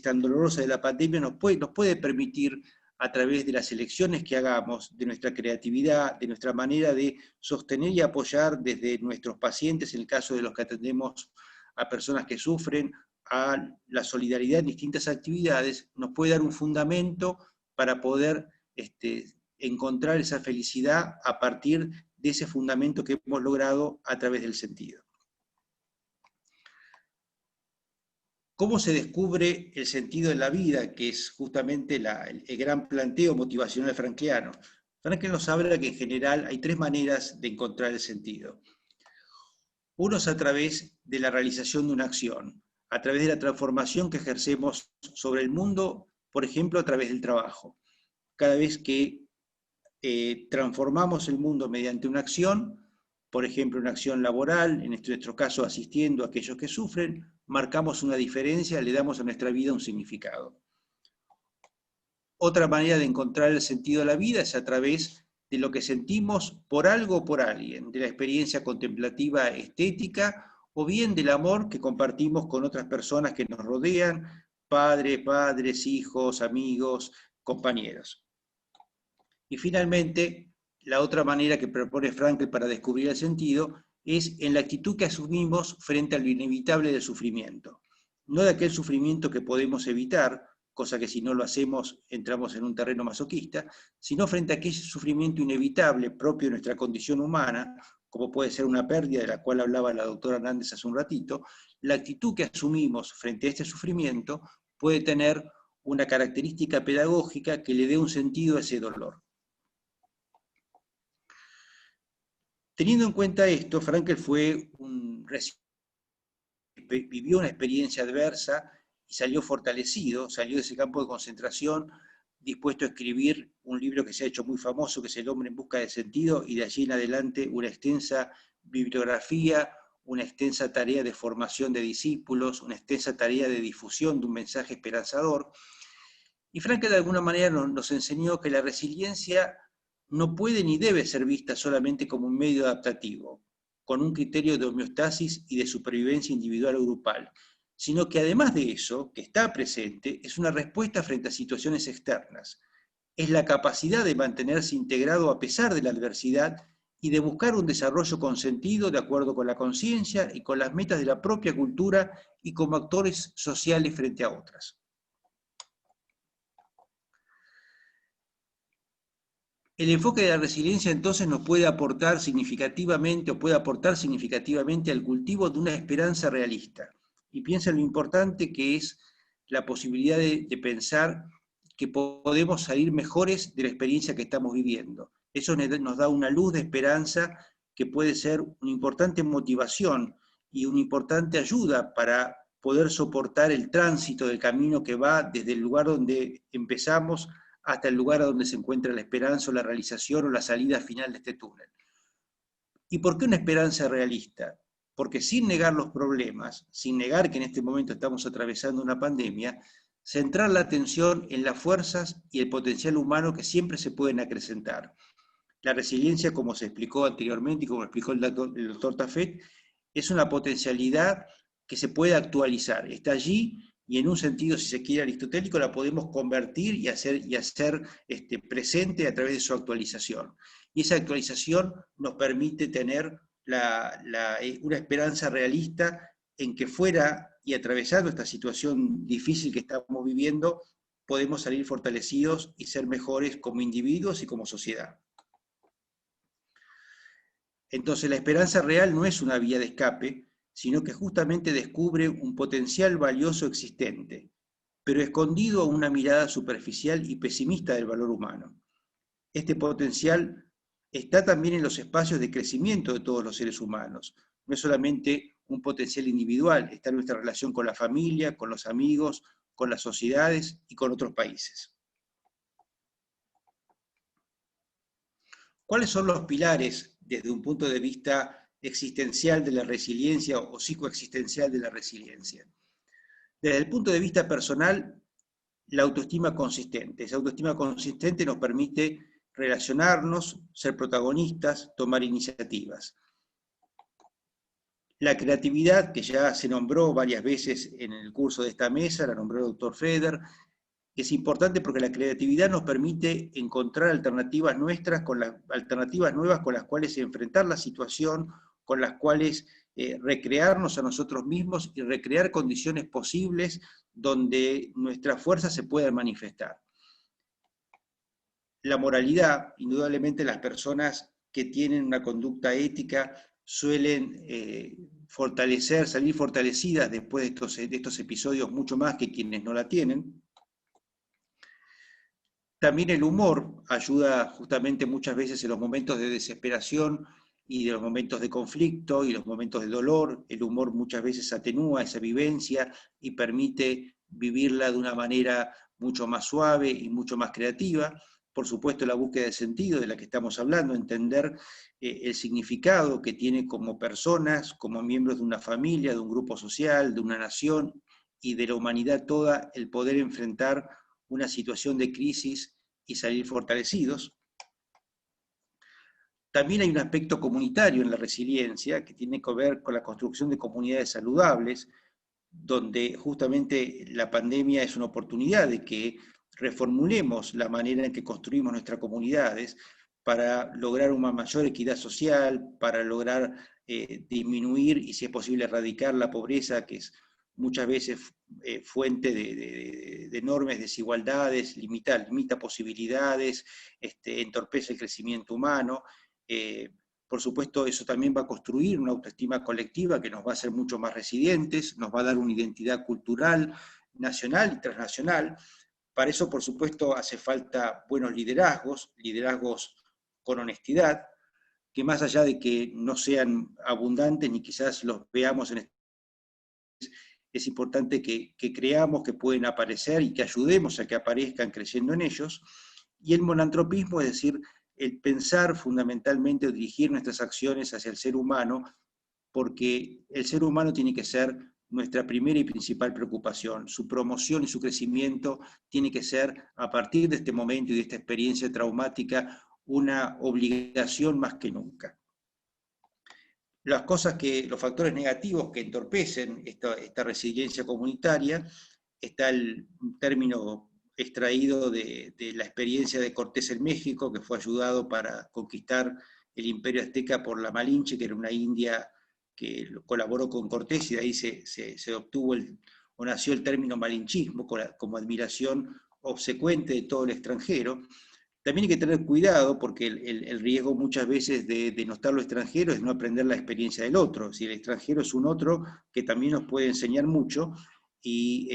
tan dolorosa de la pandemia nos puede permitir, a través de las elecciones que hagamos, de nuestra creatividad, de nuestra manera de sostener y apoyar desde nuestros pacientes, en el caso de los que atendemos a personas que sufren, a la solidaridad en distintas actividades, nos puede dar un fundamento para poder encontrar esa felicidad a partir de ese fundamento que hemos logrado a través del sentido. ¿Cómo se descubre el sentido de la vida? Que es justamente el gran planteo motivacional frankliano. Frankl nos habla que en general hay tres maneras de encontrar el sentido. Uno es a través de la realización de una acción, a través de la transformación que ejercemos sobre el mundo, por ejemplo, a través del trabajo. Cada vez que transformamos el mundo mediante una acción, por ejemplo, una acción laboral, en nuestro caso asistiendo a aquellos que sufren, marcamos una diferencia, le damos a nuestra vida un significado. Otra manera de encontrar el sentido de la vida es a través de lo que sentimos por algo o por alguien, de la experiencia contemplativa estética, o bien del amor que compartimos con otras personas que nos rodean, padres, hijos, amigos, compañeros. Y finalmente, la otra manera que propone Frankl para descubrir el sentido es en la actitud que asumimos frente a lo inevitable del sufrimiento. No de aquel sufrimiento que podemos evitar, cosa que si no lo hacemos entramos en un terreno masoquista, sino frente a aquel sufrimiento inevitable propio de nuestra condición humana, como puede ser una pérdida de la cual hablaba la doctora Hernández hace un ratito. La actitud que asumimos frente a este sufrimiento puede tener una característica pedagógica que le dé un sentido a ese dolor. Teniendo en cuenta esto, Frankl vivió una experiencia adversa y salió fortalecido, salió de ese campo de concentración, dispuesto a escribir un libro que se ha hecho muy famoso, que es El hombre en busca de sentido, y de allí en adelante una extensa bibliografía, una extensa tarea de formación de discípulos, una extensa tarea de difusión de un mensaje esperanzador. Y Frankl de alguna manera nos enseñó que la resiliencia no puede ni debe ser vista solamente como un medio adaptativo, con un criterio de homeostasis y de supervivencia individual o grupal, sino que además de eso, que está presente, es una respuesta frente a situaciones externas. Es la capacidad de mantenerse integrado a pesar de la adversidad y de buscar un desarrollo con sentido de acuerdo con la conciencia y con las metas de la propia cultura y como actores sociales frente a otras. El enfoque de la resiliencia entonces nos puede aportar significativamente al cultivo de una esperanza realista. Y piensa en lo importante que es la posibilidad de pensar que podemos salir mejores de la experiencia que estamos viviendo. Eso nos da una luz de esperanza que puede ser una importante motivación y una importante ayuda para poder soportar el tránsito del camino que va desde el lugar donde empezamos hasta el lugar a donde se encuentra la esperanza o la realización o la salida final de este túnel. ¿Y por qué una esperanza realista? Porque sin negar los problemas, sin negar que en este momento estamos atravesando una pandemia, centrar la atención en las fuerzas y el potencial humano que siempre se pueden acrecentar. La resiliencia, como se explicó anteriormente y como explicó el doctor Tafet, es una potencialidad que se puede actualizar, está allí y en un sentido, si se quiere, aristotélico, la podemos convertir y hacer presente a través de su actualización. Y esa actualización nos permite tener una esperanza realista en que fuera y atravesando esta situación difícil que estamos viviendo, podemos salir fortalecidos y ser mejores como individuos y como sociedad. Entonces la esperanza real no es una vía de escape, sino que justamente descubre un potencial valioso existente, pero escondido a una mirada superficial y pesimista del valor humano. Este potencial está también en los espacios de crecimiento de todos los seres humanos. No es solamente un potencial individual, está en nuestra relación con la familia, con los amigos, con las sociedades y con otros países. ¿Cuáles son los pilares desde un punto de vista existencial de la resiliencia o psicoexistencial de la resiliencia? Desde el punto de vista personal, la autoestima consistente. Esa autoestima consistente nos permite relacionarnos, ser protagonistas, tomar iniciativas. La creatividad, que ya se nombró varias veces en el curso de esta mesa, la nombró el doctor Feder, es importante porque la creatividad nos permite encontrar alternativas nuevas con las cuales enfrentar la situación, con las cuales recrearnos a nosotros mismos y recrear condiciones posibles donde nuestras fuerzas se puedan manifestar. La moralidad, indudablemente las personas que tienen una conducta ética suelen salir fortalecidas después de estos episodios mucho más que quienes no la tienen. También el humor ayuda justamente muchas veces en los momentos de desesperación y de los momentos de conflicto y los momentos de dolor. El humor muchas veces atenúa esa vivencia y permite vivirla de una manera mucho más suave y mucho más creativa. Por supuesto, la búsqueda de sentido de la que estamos hablando, entender el significado que tiene como personas, como miembros de una familia, de un grupo social, de una nación y de la humanidad toda, el poder enfrentar una situación de crisis y salir fortalecidos. También hay un aspecto comunitario en la resiliencia que tiene que ver con la construcción de comunidades saludables, donde justamente la pandemia es una oportunidad de que reformulemos la manera en que construimos nuestras comunidades para lograr una mayor equidad social, para lograr disminuir y, si es posible, erradicar la pobreza, que es muchas veces fuente de enormes desigualdades, limita posibilidades, entorpece el crecimiento humano. Por supuesto, eso también va a construir una autoestima colectiva que nos va a hacer mucho más resilientes, nos va a dar una identidad cultural, nacional y transnacional, Para eso, por supuesto, hace falta buenos liderazgos, liderazgos con honestidad, que más allá de que no sean abundantes ni quizás los veamos en es importante que creamos que pueden aparecer y que ayudemos a que aparezcan creciendo en ellos. Y el monantropismo, es decir, el pensar fundamentalmente o dirigir nuestras acciones hacia el ser humano, porque el ser humano tiene que ser nuestra primera y principal preocupación. Su promoción y su crecimiento tiene que ser, a partir de este momento y de esta experiencia traumática, una obligación más que nunca. Los factores negativos que entorpecen esta resiliencia comunitaria, está el término extraído de la experiencia de Cortés en México, que fue ayudado para conquistar el imperio azteca por la Malinche, que era una india que colaboró con Cortés, y de ahí se obtuvo o nació el término malinchismo, como admiración obsecuente de todo el extranjero. También hay que tener cuidado porque el riesgo muchas veces de denostar lo extranjero es no aprender la experiencia del otro. Si el extranjero es un otro que también nos puede enseñar mucho, y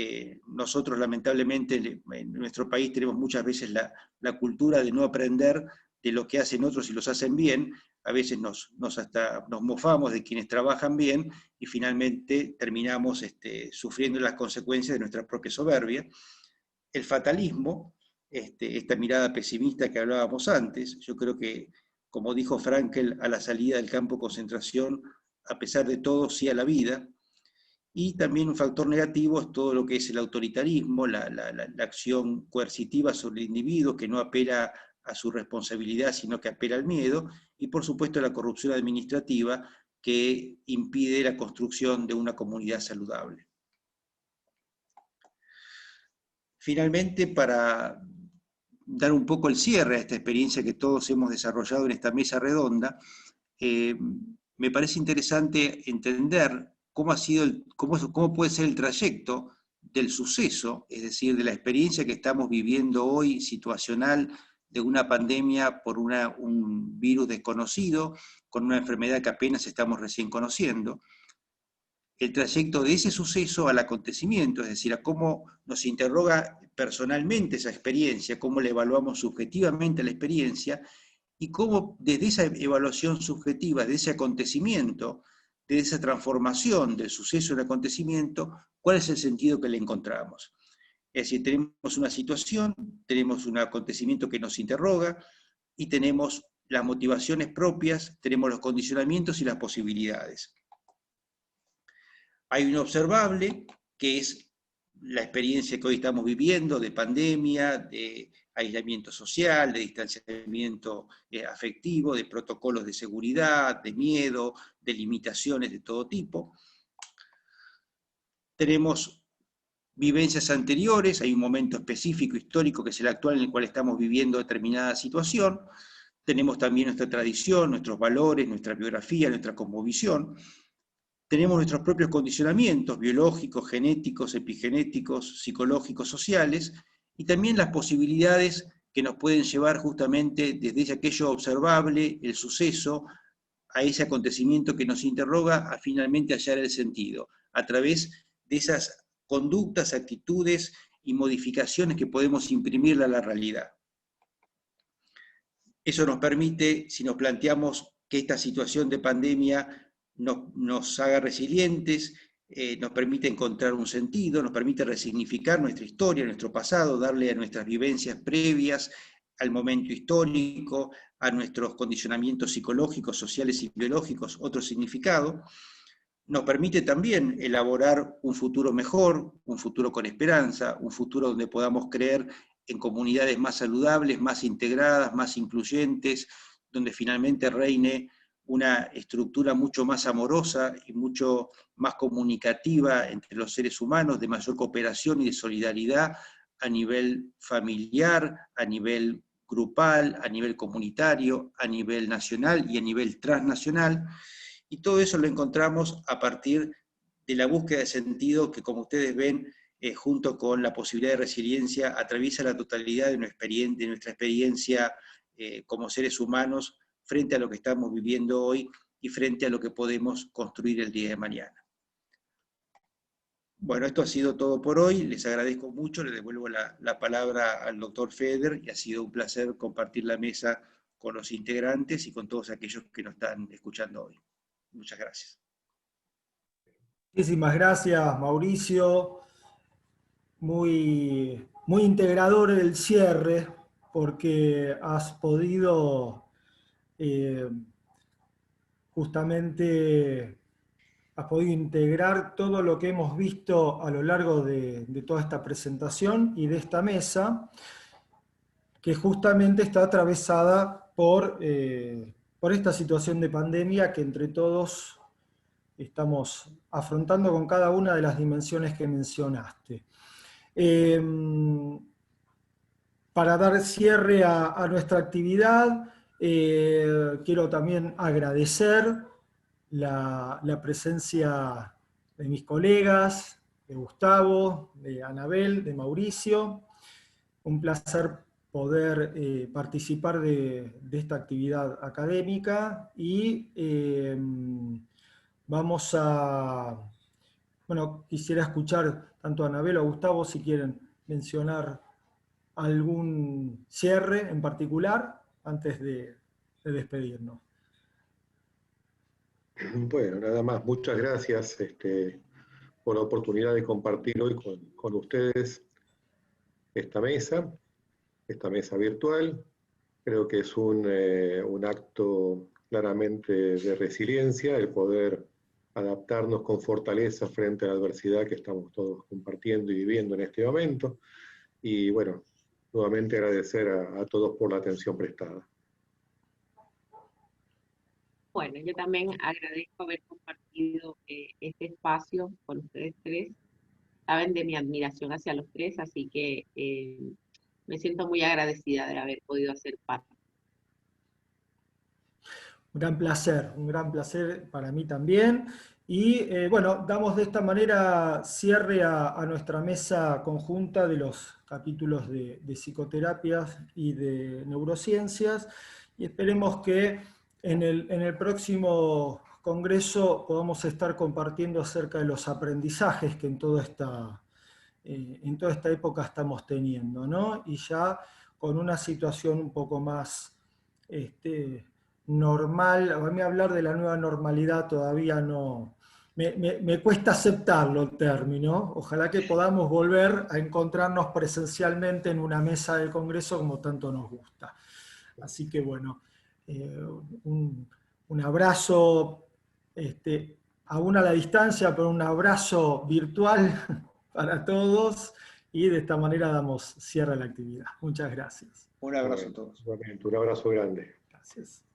nosotros lamentablemente en nuestro país tenemos muchas veces la cultura de no aprender de lo que hacen otros y los hacen bien. A veces nos mofamos de quienes trabajan bien y finalmente terminamos sufriendo las consecuencias de nuestra propia soberbia. El fatalismo, esta mirada pesimista que hablábamos antes, yo creo que, como dijo Frankl, a la salida del campo de concentración, a pesar de todo, sí a la vida. Y también un factor negativo es todo lo que es el autoritarismo, la acción coercitiva sobre el individuo, que no apela a su responsabilidad, sino que apela al miedo, y por supuesto la corrupción administrativa, que impide la construcción de una comunidad saludable. Finalmente, para dar un poco el cierre a esta experiencia que todos hemos desarrollado en esta mesa redonda, me parece interesante entender cómo puede ser el trayecto del suceso, es decir, de la experiencia que estamos viviendo hoy, situacional, de una pandemia por un virus desconocido, con una enfermedad que apenas estamos recién conociendo, el trayecto de ese suceso al acontecimiento, es decir, a cómo nos interroga personalmente esa experiencia, cómo la evaluamos subjetivamente la experiencia, y cómo desde esa evaluación subjetiva, de ese acontecimiento, de esa transformación del suceso en acontecimiento, cuál es el sentido que le encontramos. Es decir, tenemos una situación, tenemos un acontecimiento que nos interroga, y tenemos las motivaciones propias, tenemos los condicionamientos y las posibilidades. Hay un observable, que es la experiencia que hoy estamos viviendo de pandemia, de aislamiento social, de distanciamiento afectivo, de protocolos de seguridad, de miedo, de limitaciones de todo tipo. Tenemos vivencias anteriores, hay un momento específico histórico que es el actual en el cual estamos viviendo determinada situación. Tenemos también nuestra tradición, nuestros valores, nuestra biografía, nuestra cosmovisión. Tenemos nuestros propios condicionamientos biológicos, genéticos, epigenéticos, psicológicos, sociales, y también las posibilidades que nos pueden llevar justamente desde aquello observable, el suceso, a ese acontecimiento que nos interroga, a finalmente hallar el sentido, a través de esas conductas, actitudes y modificaciones que podemos imprimirle a la realidad. Eso nos permite, si nos planteamos que esta situación de pandemia nos haga resilientes, nos permite encontrar un sentido, nos permite resignificar nuestra historia, nuestro pasado, darle a nuestras vivencias previas, al momento histórico, a nuestros condicionamientos psicológicos, sociales y biológicos, otro significado. Nos permite también elaborar un futuro mejor, un futuro con esperanza, un futuro donde podamos creer en comunidades más saludables, más integradas, más incluyentes, donde finalmente reine una estructura mucho más amorosa y mucho más comunicativa entre los seres humanos, de mayor cooperación y de solidaridad a nivel familiar, a nivel grupal, a nivel comunitario, a nivel nacional y a nivel transnacional. Y todo eso lo encontramos a partir de la búsqueda de sentido que, como ustedes ven, junto con la posibilidad de resiliencia, atraviesa la totalidad de nuestra experiencia como seres humanos frente a lo que estamos viviendo hoy y frente a lo que podemos construir el día de mañana. Bueno, esto ha sido todo por hoy. Les agradezco mucho. Le devuelvo la palabra al doctor Feder y ha sido un placer compartir la mesa con los integrantes y con todos aquellos que nos están escuchando hoy. Muchas gracias. Muchísimas gracias, Mauricio. Muy, muy integrador el cierre, porque has podido justamente integrar todo lo que hemos visto a lo largo de toda esta presentación y de esta mesa, que justamente está atravesada por esta situación de pandemia que entre todos estamos afrontando con cada una de las dimensiones que mencionaste. Para dar cierre a nuestra actividad, quiero también agradecer la presencia de mis colegas, de Gustavo, de Anabel, de Mauricio. Un placer poder participar de esta actividad académica y vamos a... Bueno, quisiera escuchar tanto a Anabel o a Gustavo si quieren mencionar algún cierre en particular antes de despedirnos. Bueno, nada más, muchas gracias por la oportunidad de compartir hoy con ustedes esta mesa virtual. Creo que es un acto claramente de resiliencia, el poder adaptarnos con fortaleza frente a la adversidad que estamos todos compartiendo y viviendo en este momento. Y bueno, nuevamente agradecer a todos por la atención prestada. Bueno, yo también agradezco haber compartido este espacio con ustedes tres. Saben de mi admiración hacia los tres, así que me siento muy agradecida de haber podido hacer parte. Un gran placer para mí también. Y bueno, damos de esta manera cierre a nuestra mesa conjunta de los capítulos de psicoterapias y de neurociencias, y esperemos que en el próximo congreso podamos estar compartiendo acerca de los aprendizajes que en toda esta época estamos teniendo, ¿no? Y ya con una situación un poco más normal. A mí hablar de la nueva normalidad todavía no... Me cuesta aceptarlo el término. Ojalá que podamos volver a encontrarnos presencialmente en una mesa del Congreso como tanto nos gusta. Así que bueno, un abrazo, aún a la distancia, pero un abrazo virtual para todos, y de esta manera damos cierre a la actividad. Muchas gracias. Un abrazo a todos. Un abrazo grande. Gracias.